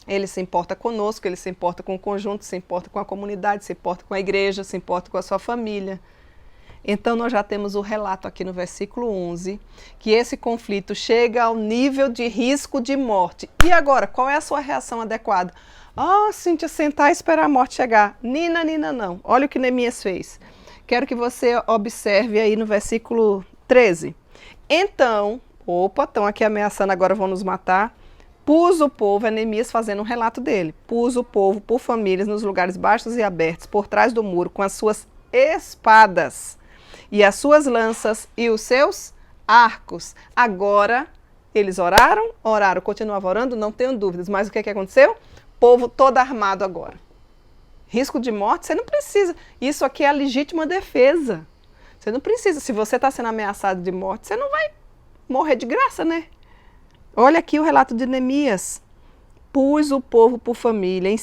Ele se importa conosco, Ele se importa com o conjunto, se importa com a comunidade, se importa com a igreja, se importa com a sua família. Então, nós já temos o relato aqui no versículo 11, que esse conflito chega ao nível de risco de morte. E agora, qual é a sua reação adequada? Cíntia, sentar e esperar a morte chegar. Nina, não. Olha o que Neemias fez. Quero que você observe aí no versículo 13. Então, estão aqui ameaçando, agora vão nos matar. Pus o povo, Neemias fazendo um relato dele, pus o povo por famílias nos lugares baixos e abertos, por trás do muro, com as suas espadas, e as suas lanças e os seus arcos. Agora, eles oraram, continuavam orando, não tenho dúvidas, mas o que aconteceu? Povo todo armado agora. Risco de morte, você não precisa. Isso aqui é a legítima defesa. Você não precisa, se você está sendo ameaçado de morte, você não vai morrer de graça, né? Olha aqui o relato de Neemias. Pus o povo por família,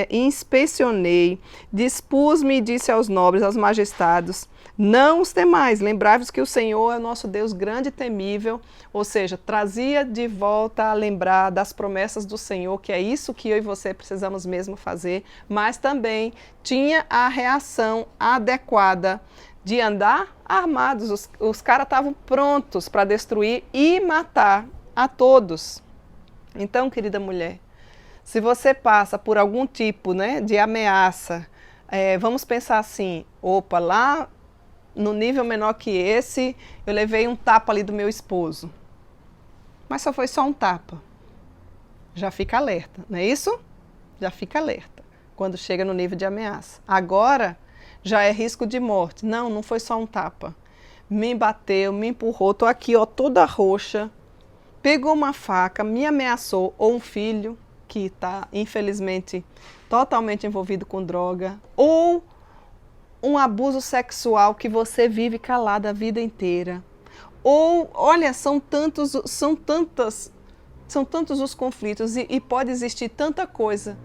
inspecionei, dispus-me e disse aos nobres, aos majestados, não os temais, lembrai-vos que o Senhor é o nosso Deus grande e temível, ou seja, trazia de volta a lembrar das promessas do Senhor, que é isso que eu e você precisamos mesmo fazer, mas também tinha a reação adequada de andar armados, os caras estavam prontos para destruir e matar a todos. Então, querida mulher, se você passa por algum tipo, né, de ameaça, vamos pensar assim, opa, lá no nível menor que esse, eu levei um tapa ali do meu esposo. Mas só foi só um tapa. Já fica alerta, não é isso? Já fica alerta quando chega no nível de ameaça. Agora, já é risco de morte. Não, não foi só um tapa. Me bateu, me empurrou, tô aqui, ó, toda roxa. Pegou uma faca, me ameaçou, ou um filho que está, infelizmente, totalmente envolvido com droga, ou um abuso sexual que você vive calada a vida inteira. Ou, olha, são tantos os conflitos e pode existir tanta coisa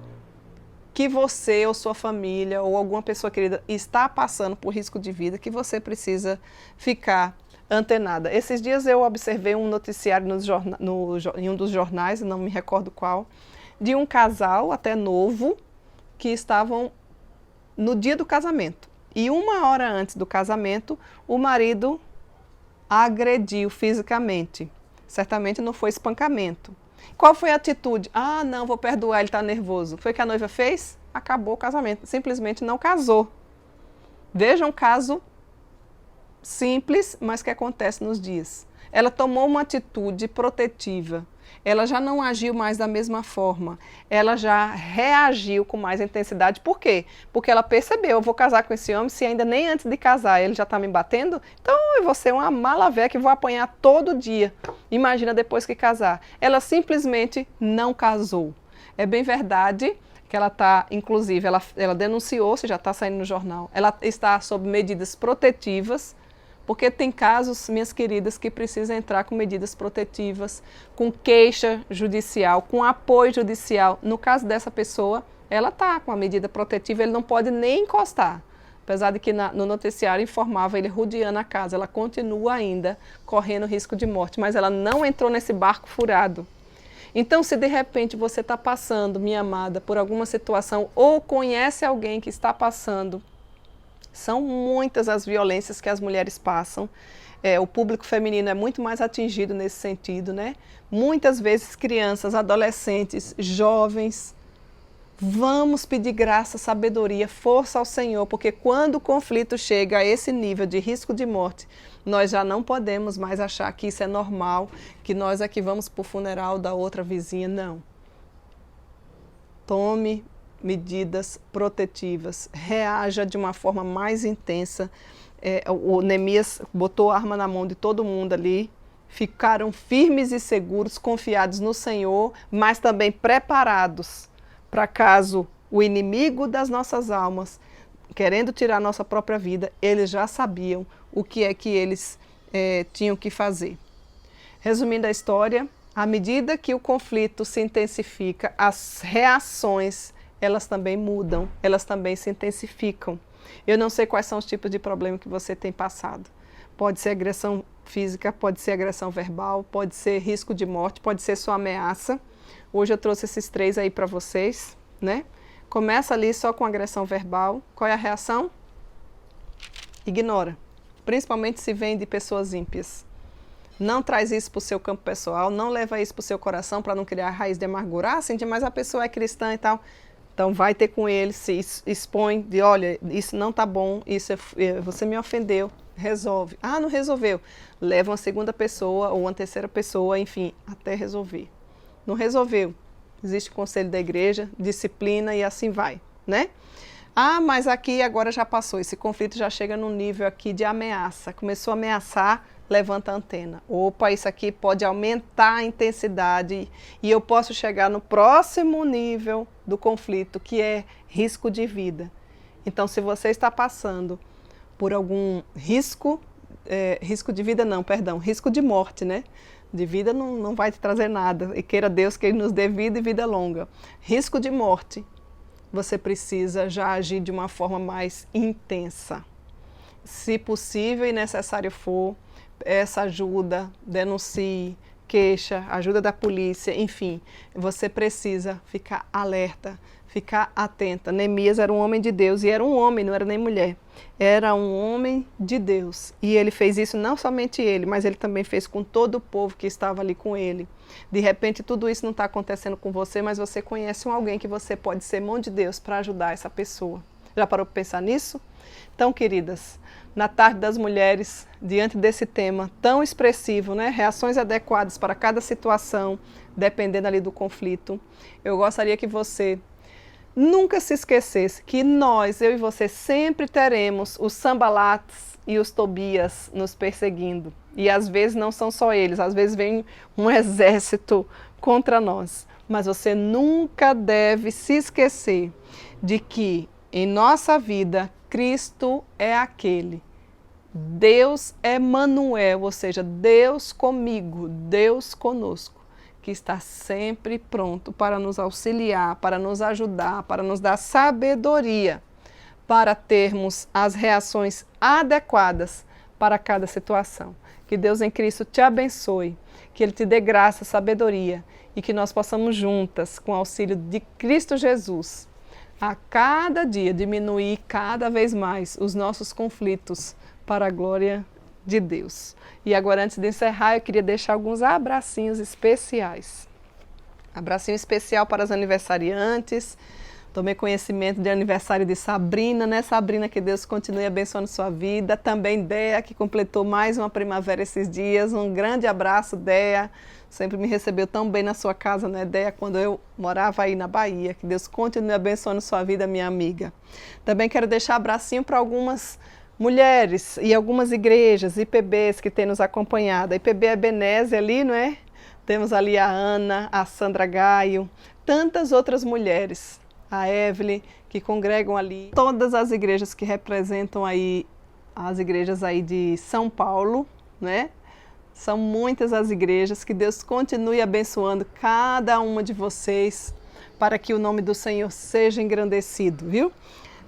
que você ou sua família ou alguma pessoa querida está passando por risco de vida que você precisa ficar antenada. Esses dias eu observei um noticiário em um dos jornais, não me recordo qual, de um casal até novo que estavam no dia do casamento. E 1 hora antes do casamento, o marido agrediu fisicamente. Certamente não foi espancamento. Qual foi a atitude? Ah, não, vou perdoar, ele está nervoso. Foi o que a noiva fez? Acabou o casamento. Simplesmente não casou. Veja um caso simples, mas que acontece nos dias. Ela tomou uma atitude protetiva. Ela já não agiu mais da mesma forma. Ela já reagiu com mais intensidade. Por quê? Porque ela percebeu, eu vou casar com esse homem, se ainda nem antes de casar ele já está me batendo, então eu vou ser uma mala que vou apanhar todo dia. Imagina depois que casar. Ela simplesmente não casou. É bem verdade que ela está, inclusive, ela denunciou, se já está saindo no jornal, ela está sob medidas protetivas, porque tem casos, minhas queridas, que precisam entrar com medidas protetivas, com queixa judicial, com apoio judicial. No caso dessa pessoa, ela está com a medida protetiva, ele não pode nem encostar. Apesar de que no noticiário informava ele rodeando a casa, ela continua ainda correndo risco de morte, mas ela não entrou nesse barco furado. Então, se de repente você está passando, minha amada, por alguma situação ou conhece alguém que está passando, são muitas as violências que as mulheres passam. O público feminino é muito mais atingido nesse sentido, né? Muitas vezes crianças, adolescentes, jovens. Vamos pedir graça, sabedoria, força ao Senhor, porque quando o conflito chega a esse nível de risco de morte, nós já não podemos mais achar que isso é normal, que nós aqui vamos para o funeral da outra vizinha, não. Tome medidas protetivas, reaja de uma forma mais intensa. O Neemias botou a arma na mão de todo mundo ali, ficaram firmes e seguros, confiados no Senhor, mas também preparados para caso o inimigo das nossas almas, querendo tirar nossa própria vida, eles já sabiam o que é que eles tinham que fazer. Resumindo a história, à medida que o conflito se intensifica, as reações elas também mudam, elas também se intensificam. Eu não sei quais são os tipos de problema que você tem passado. Pode ser agressão física, pode ser agressão verbal, pode ser risco de morte, pode ser sua ameaça. Hoje eu trouxe esses 3 aí para vocês, né? Começa ali só com agressão verbal. Qual é a reação? Ignora. Principalmente se vem de pessoas ímpias. Não traz isso para o seu campo pessoal, não leva isso para o seu coração para não criar raiz de amargura. Ah, Cíntia, mas a pessoa é cristã e tal. Então vai ter com ele, se expõe de, olha, isso não tá bom, isso você me ofendeu, resolve. Ah, não resolveu. Leva uma segunda pessoa ou uma terceira pessoa, enfim, até resolver. não resolveu. Existe o conselho da igreja, disciplina e assim vai, né? Ah, mas aqui agora já passou, esse conflito já chega num nível aqui de ameaça, começou a ameaçar, levanta a antena. Opa, isso aqui pode aumentar a intensidade e eu posso chegar no próximo nível do conflito, que é risco de vida. Então, se você está passando por algum risco, risco de vida não, perdão, risco de morte, né? De vida não vai te trazer nada, e queira Deus que Ele nos dê vida e vida longa. Risco de morte, você precisa já agir de uma forma mais intensa. Se possível e necessário for, peça ajuda, denuncie, queixa, ajuda da polícia, enfim, você precisa ficar alerta, ficar atenta. Neemias era um homem de Deus, e era um homem, não era nem mulher. Era um homem de Deus, e ele fez isso não somente ele, mas ele também fez com todo o povo que estava ali com ele. De repente tudo isso não está acontecendo com você, mas você conhece alguém que você pode ser mão de Deus para ajudar essa pessoa. Já parou para pensar nisso? Então, queridas, na tarde das mulheres, diante desse tema tão expressivo, né? Reações adequadas para cada situação, dependendo ali do conflito, eu gostaria que você nunca se esquecesse que nós, eu e você, sempre teremos os Sambalates e os Tobias nos perseguindo. E às vezes não são só eles, às vezes vem um exército contra nós. Mas você nunca deve se esquecer de que em nossa vida, Cristo é aquele. Deus é Manuel, ou seja, Deus comigo, Deus conosco, que está sempre pronto para nos auxiliar, para nos ajudar, para nos dar sabedoria, para termos as reações adequadas para cada situação. Que Deus em Cristo te abençoe, que Ele te dê graça, sabedoria e que nós possamos juntas, com o auxílio de Cristo Jesus, a cada dia diminuir cada vez mais os nossos conflitos para a glória de Deus. E agora, antes de encerrar, eu queria deixar alguns abracinhos especiais. Abracinho especial para os aniversariantes. Tomei conhecimento de aniversário de Sabrina, né? Sabrina, que Deus continue abençoando sua vida. Também Dea, que completou mais uma primavera esses dias. Um grande abraço, Dea. Sempre me recebeu tão bem na sua casa, né, Dea, quando eu morava aí na Bahia. Que Deus continue abençoando sua vida, minha amiga. Também quero deixar abracinho para algumas mulheres e algumas igrejas, IPBs que têm nos acompanhado. A IPB Ebenezer ali, não é? Temos ali a Ana, a Sandra Gaio, tantas outras mulheres, a Evelyn, que congregam ali. Todas as igrejas que representam aí, as igrejas aí de São Paulo, né? São muitas as igrejas, que Deus continue abençoando cada uma de vocês, para que o nome do Senhor seja engrandecido, viu?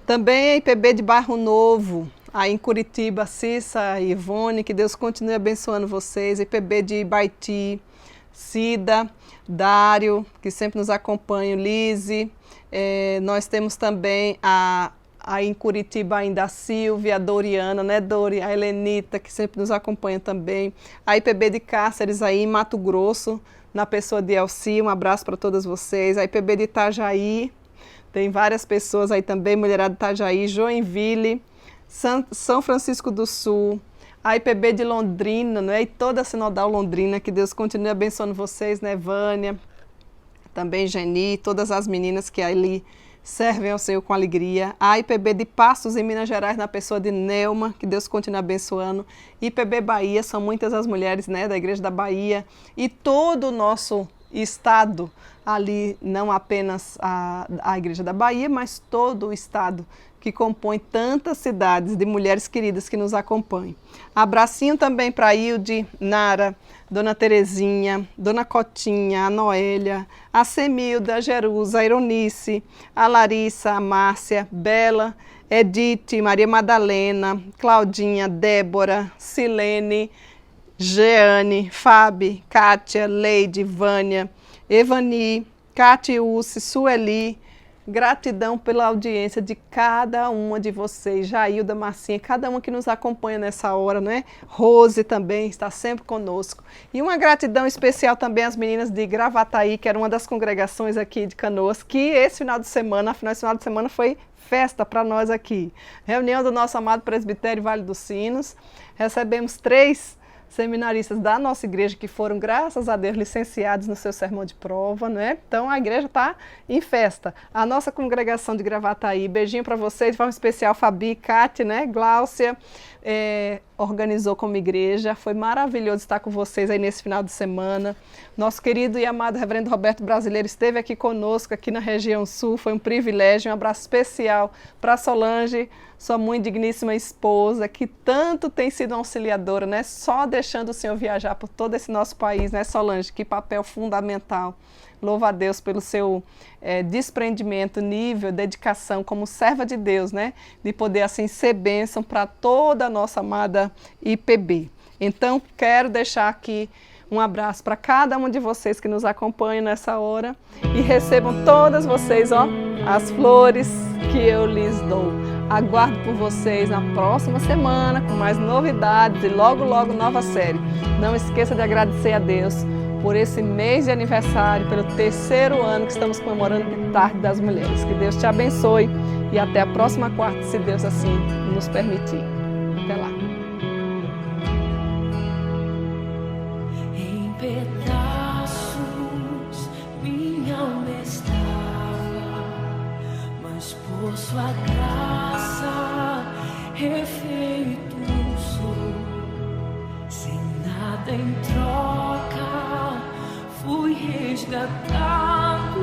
Também a IPB de Bairro Novo, aí em Curitiba, Cissa e Ivone, que Deus continue abençoando vocês. IPB de Ibaiti, Cida, Dário, que sempre nos acompanha, Lise. Nós temos também aí em Curitiba ainda a Silvia, a Doriana, né, Dori? A Helenita, que sempre nos acompanha também. A IPB de Cáceres aí em Mato Grosso, na pessoa de Elci, um abraço para todas vocês. A IPB de Itajaí, tem várias pessoas aí também, mulherada de Itajaí, Joinville, São Francisco do Sul, a IPB de Londrina, né? E toda a Sinodal Londrina, que Deus continue abençoando vocês, né, Vânia, também Geni, todas as meninas que ali servem ao Senhor com alegria. A IPB de Passos, em Minas Gerais, na pessoa de Neuma, que Deus continue abençoando. IPB Bahia, são muitas as mulheres, né, da Igreja da Bahia, e todo o nosso estado ali, não apenas a Igreja da Bahia, mas todo o estado que compõe tantas cidades de mulheres queridas que nos acompanham. Abracinho também para a Hilde, Nara, Dona Terezinha, Dona Cotinha, a Noélia, a Semilda, a Jerusa, a Ironice, a Larissa, a Márcia, Bela, Edith, Maria Madalena, Claudinha, Débora, Silene, Jeane, Fábio, Kátia, Leide, Vânia, Evani, Catiúce, Sueli. Gratidão pela audiência de cada uma de vocês, Jailda, Marcinha, cada uma que nos acompanha nessa hora, não é? Rose também está sempre conosco. E uma gratidão especial também às meninas de Gravataí, que era uma das congregações aqui de Canoas, que esse final de semana, foi festa para nós aqui. Reunião do nosso amado presbitério Vale dos Sinos. Recebemos 3 seminaristas da nossa igreja que foram, graças a Deus, licenciados no seu sermão de prova, né? Então a igreja está em festa. A nossa congregação de Gravataí, beijinho para vocês, de forma especial, Fabi, Cátia, né? Gláucia, organizou como igreja. Foi maravilhoso estar com vocês aí nesse final de semana. Nosso querido e amado reverendo Roberto Brasileiro esteve aqui conosco, aqui na região sul. Foi um privilégio. Um abraço especial para Solange, sua muito digníssima esposa, que tanto tem sido auxiliadora, né? Só deixando o Senhor viajar por todo esse nosso país, né, Solange? Que papel fundamental. Louva a Deus pelo seu desprendimento, nível, dedicação como serva de Deus, né? De poder assim ser bênção para toda a nossa amada IPB. Então, quero deixar aqui um abraço para cada um de vocês que nos acompanham nessa hora e recebam todas vocês, ó, as flores que eu lhes dou. Aguardo por vocês na próxima semana com mais novidades e logo, logo nova série. Não esqueça de agradecer a Deus por esse mês de aniversário, pelo 3º ano que estamos comemorando de Tarde das Mulheres. Que Deus te abençoe e até a próxima quarta, se Deus assim nos permitir. Até lá. Em pedaços minha alma estava, mas por sua graça refeito sou, sem nada em troca fui resgatado,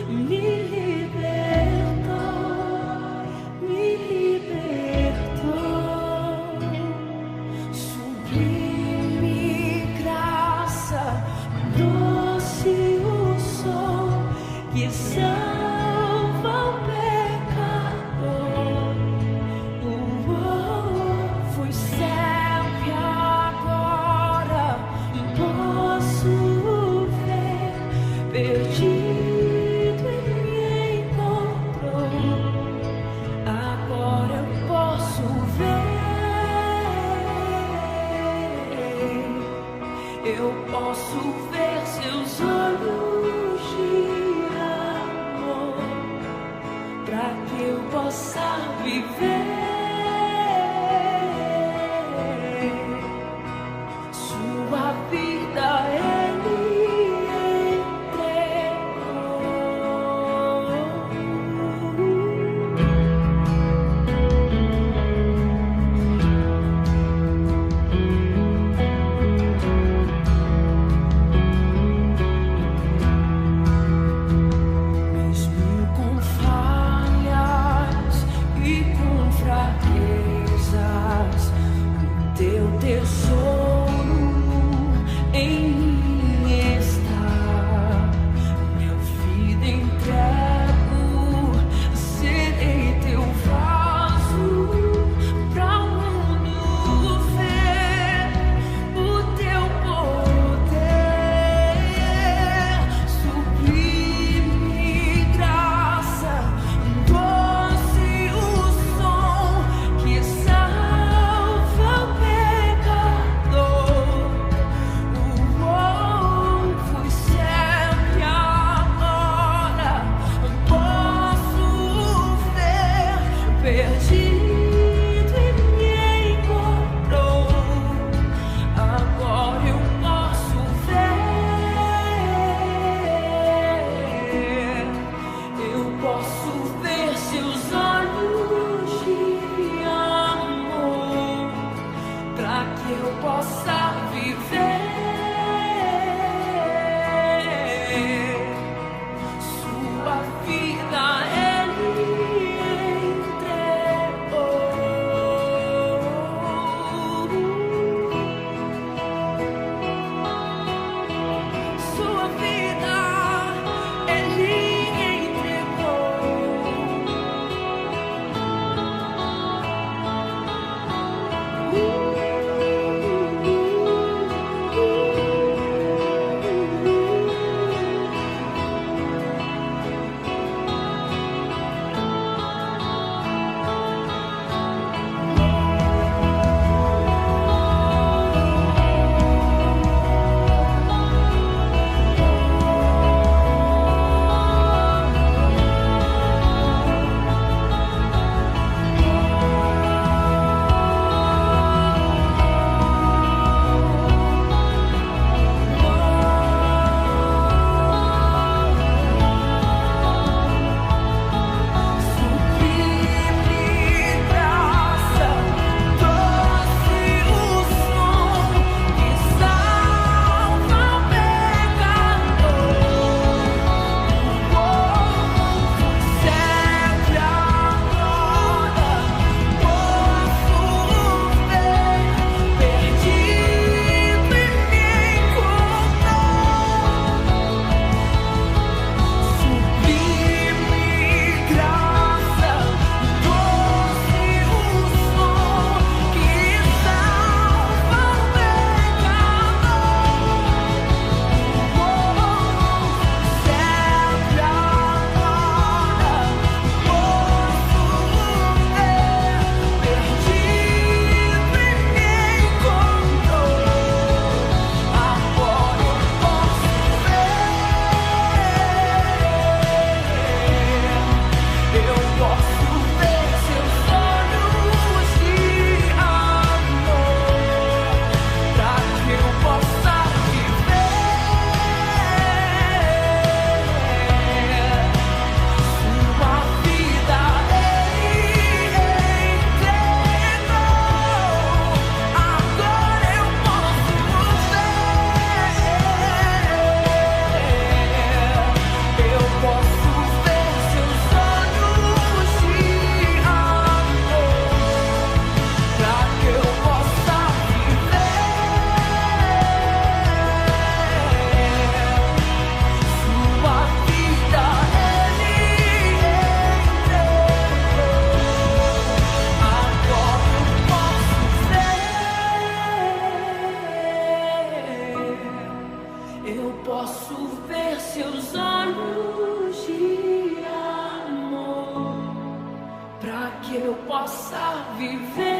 me libertou, sublime graça, doce o som que salva o pecador. Fui cego e agora posso ver, perdido e me encontrou. Agora eu posso ver, eu posso ver seus olhos de amor, para que eu possa viver. Sua vida ele mesmo com falhas e com eu possa viver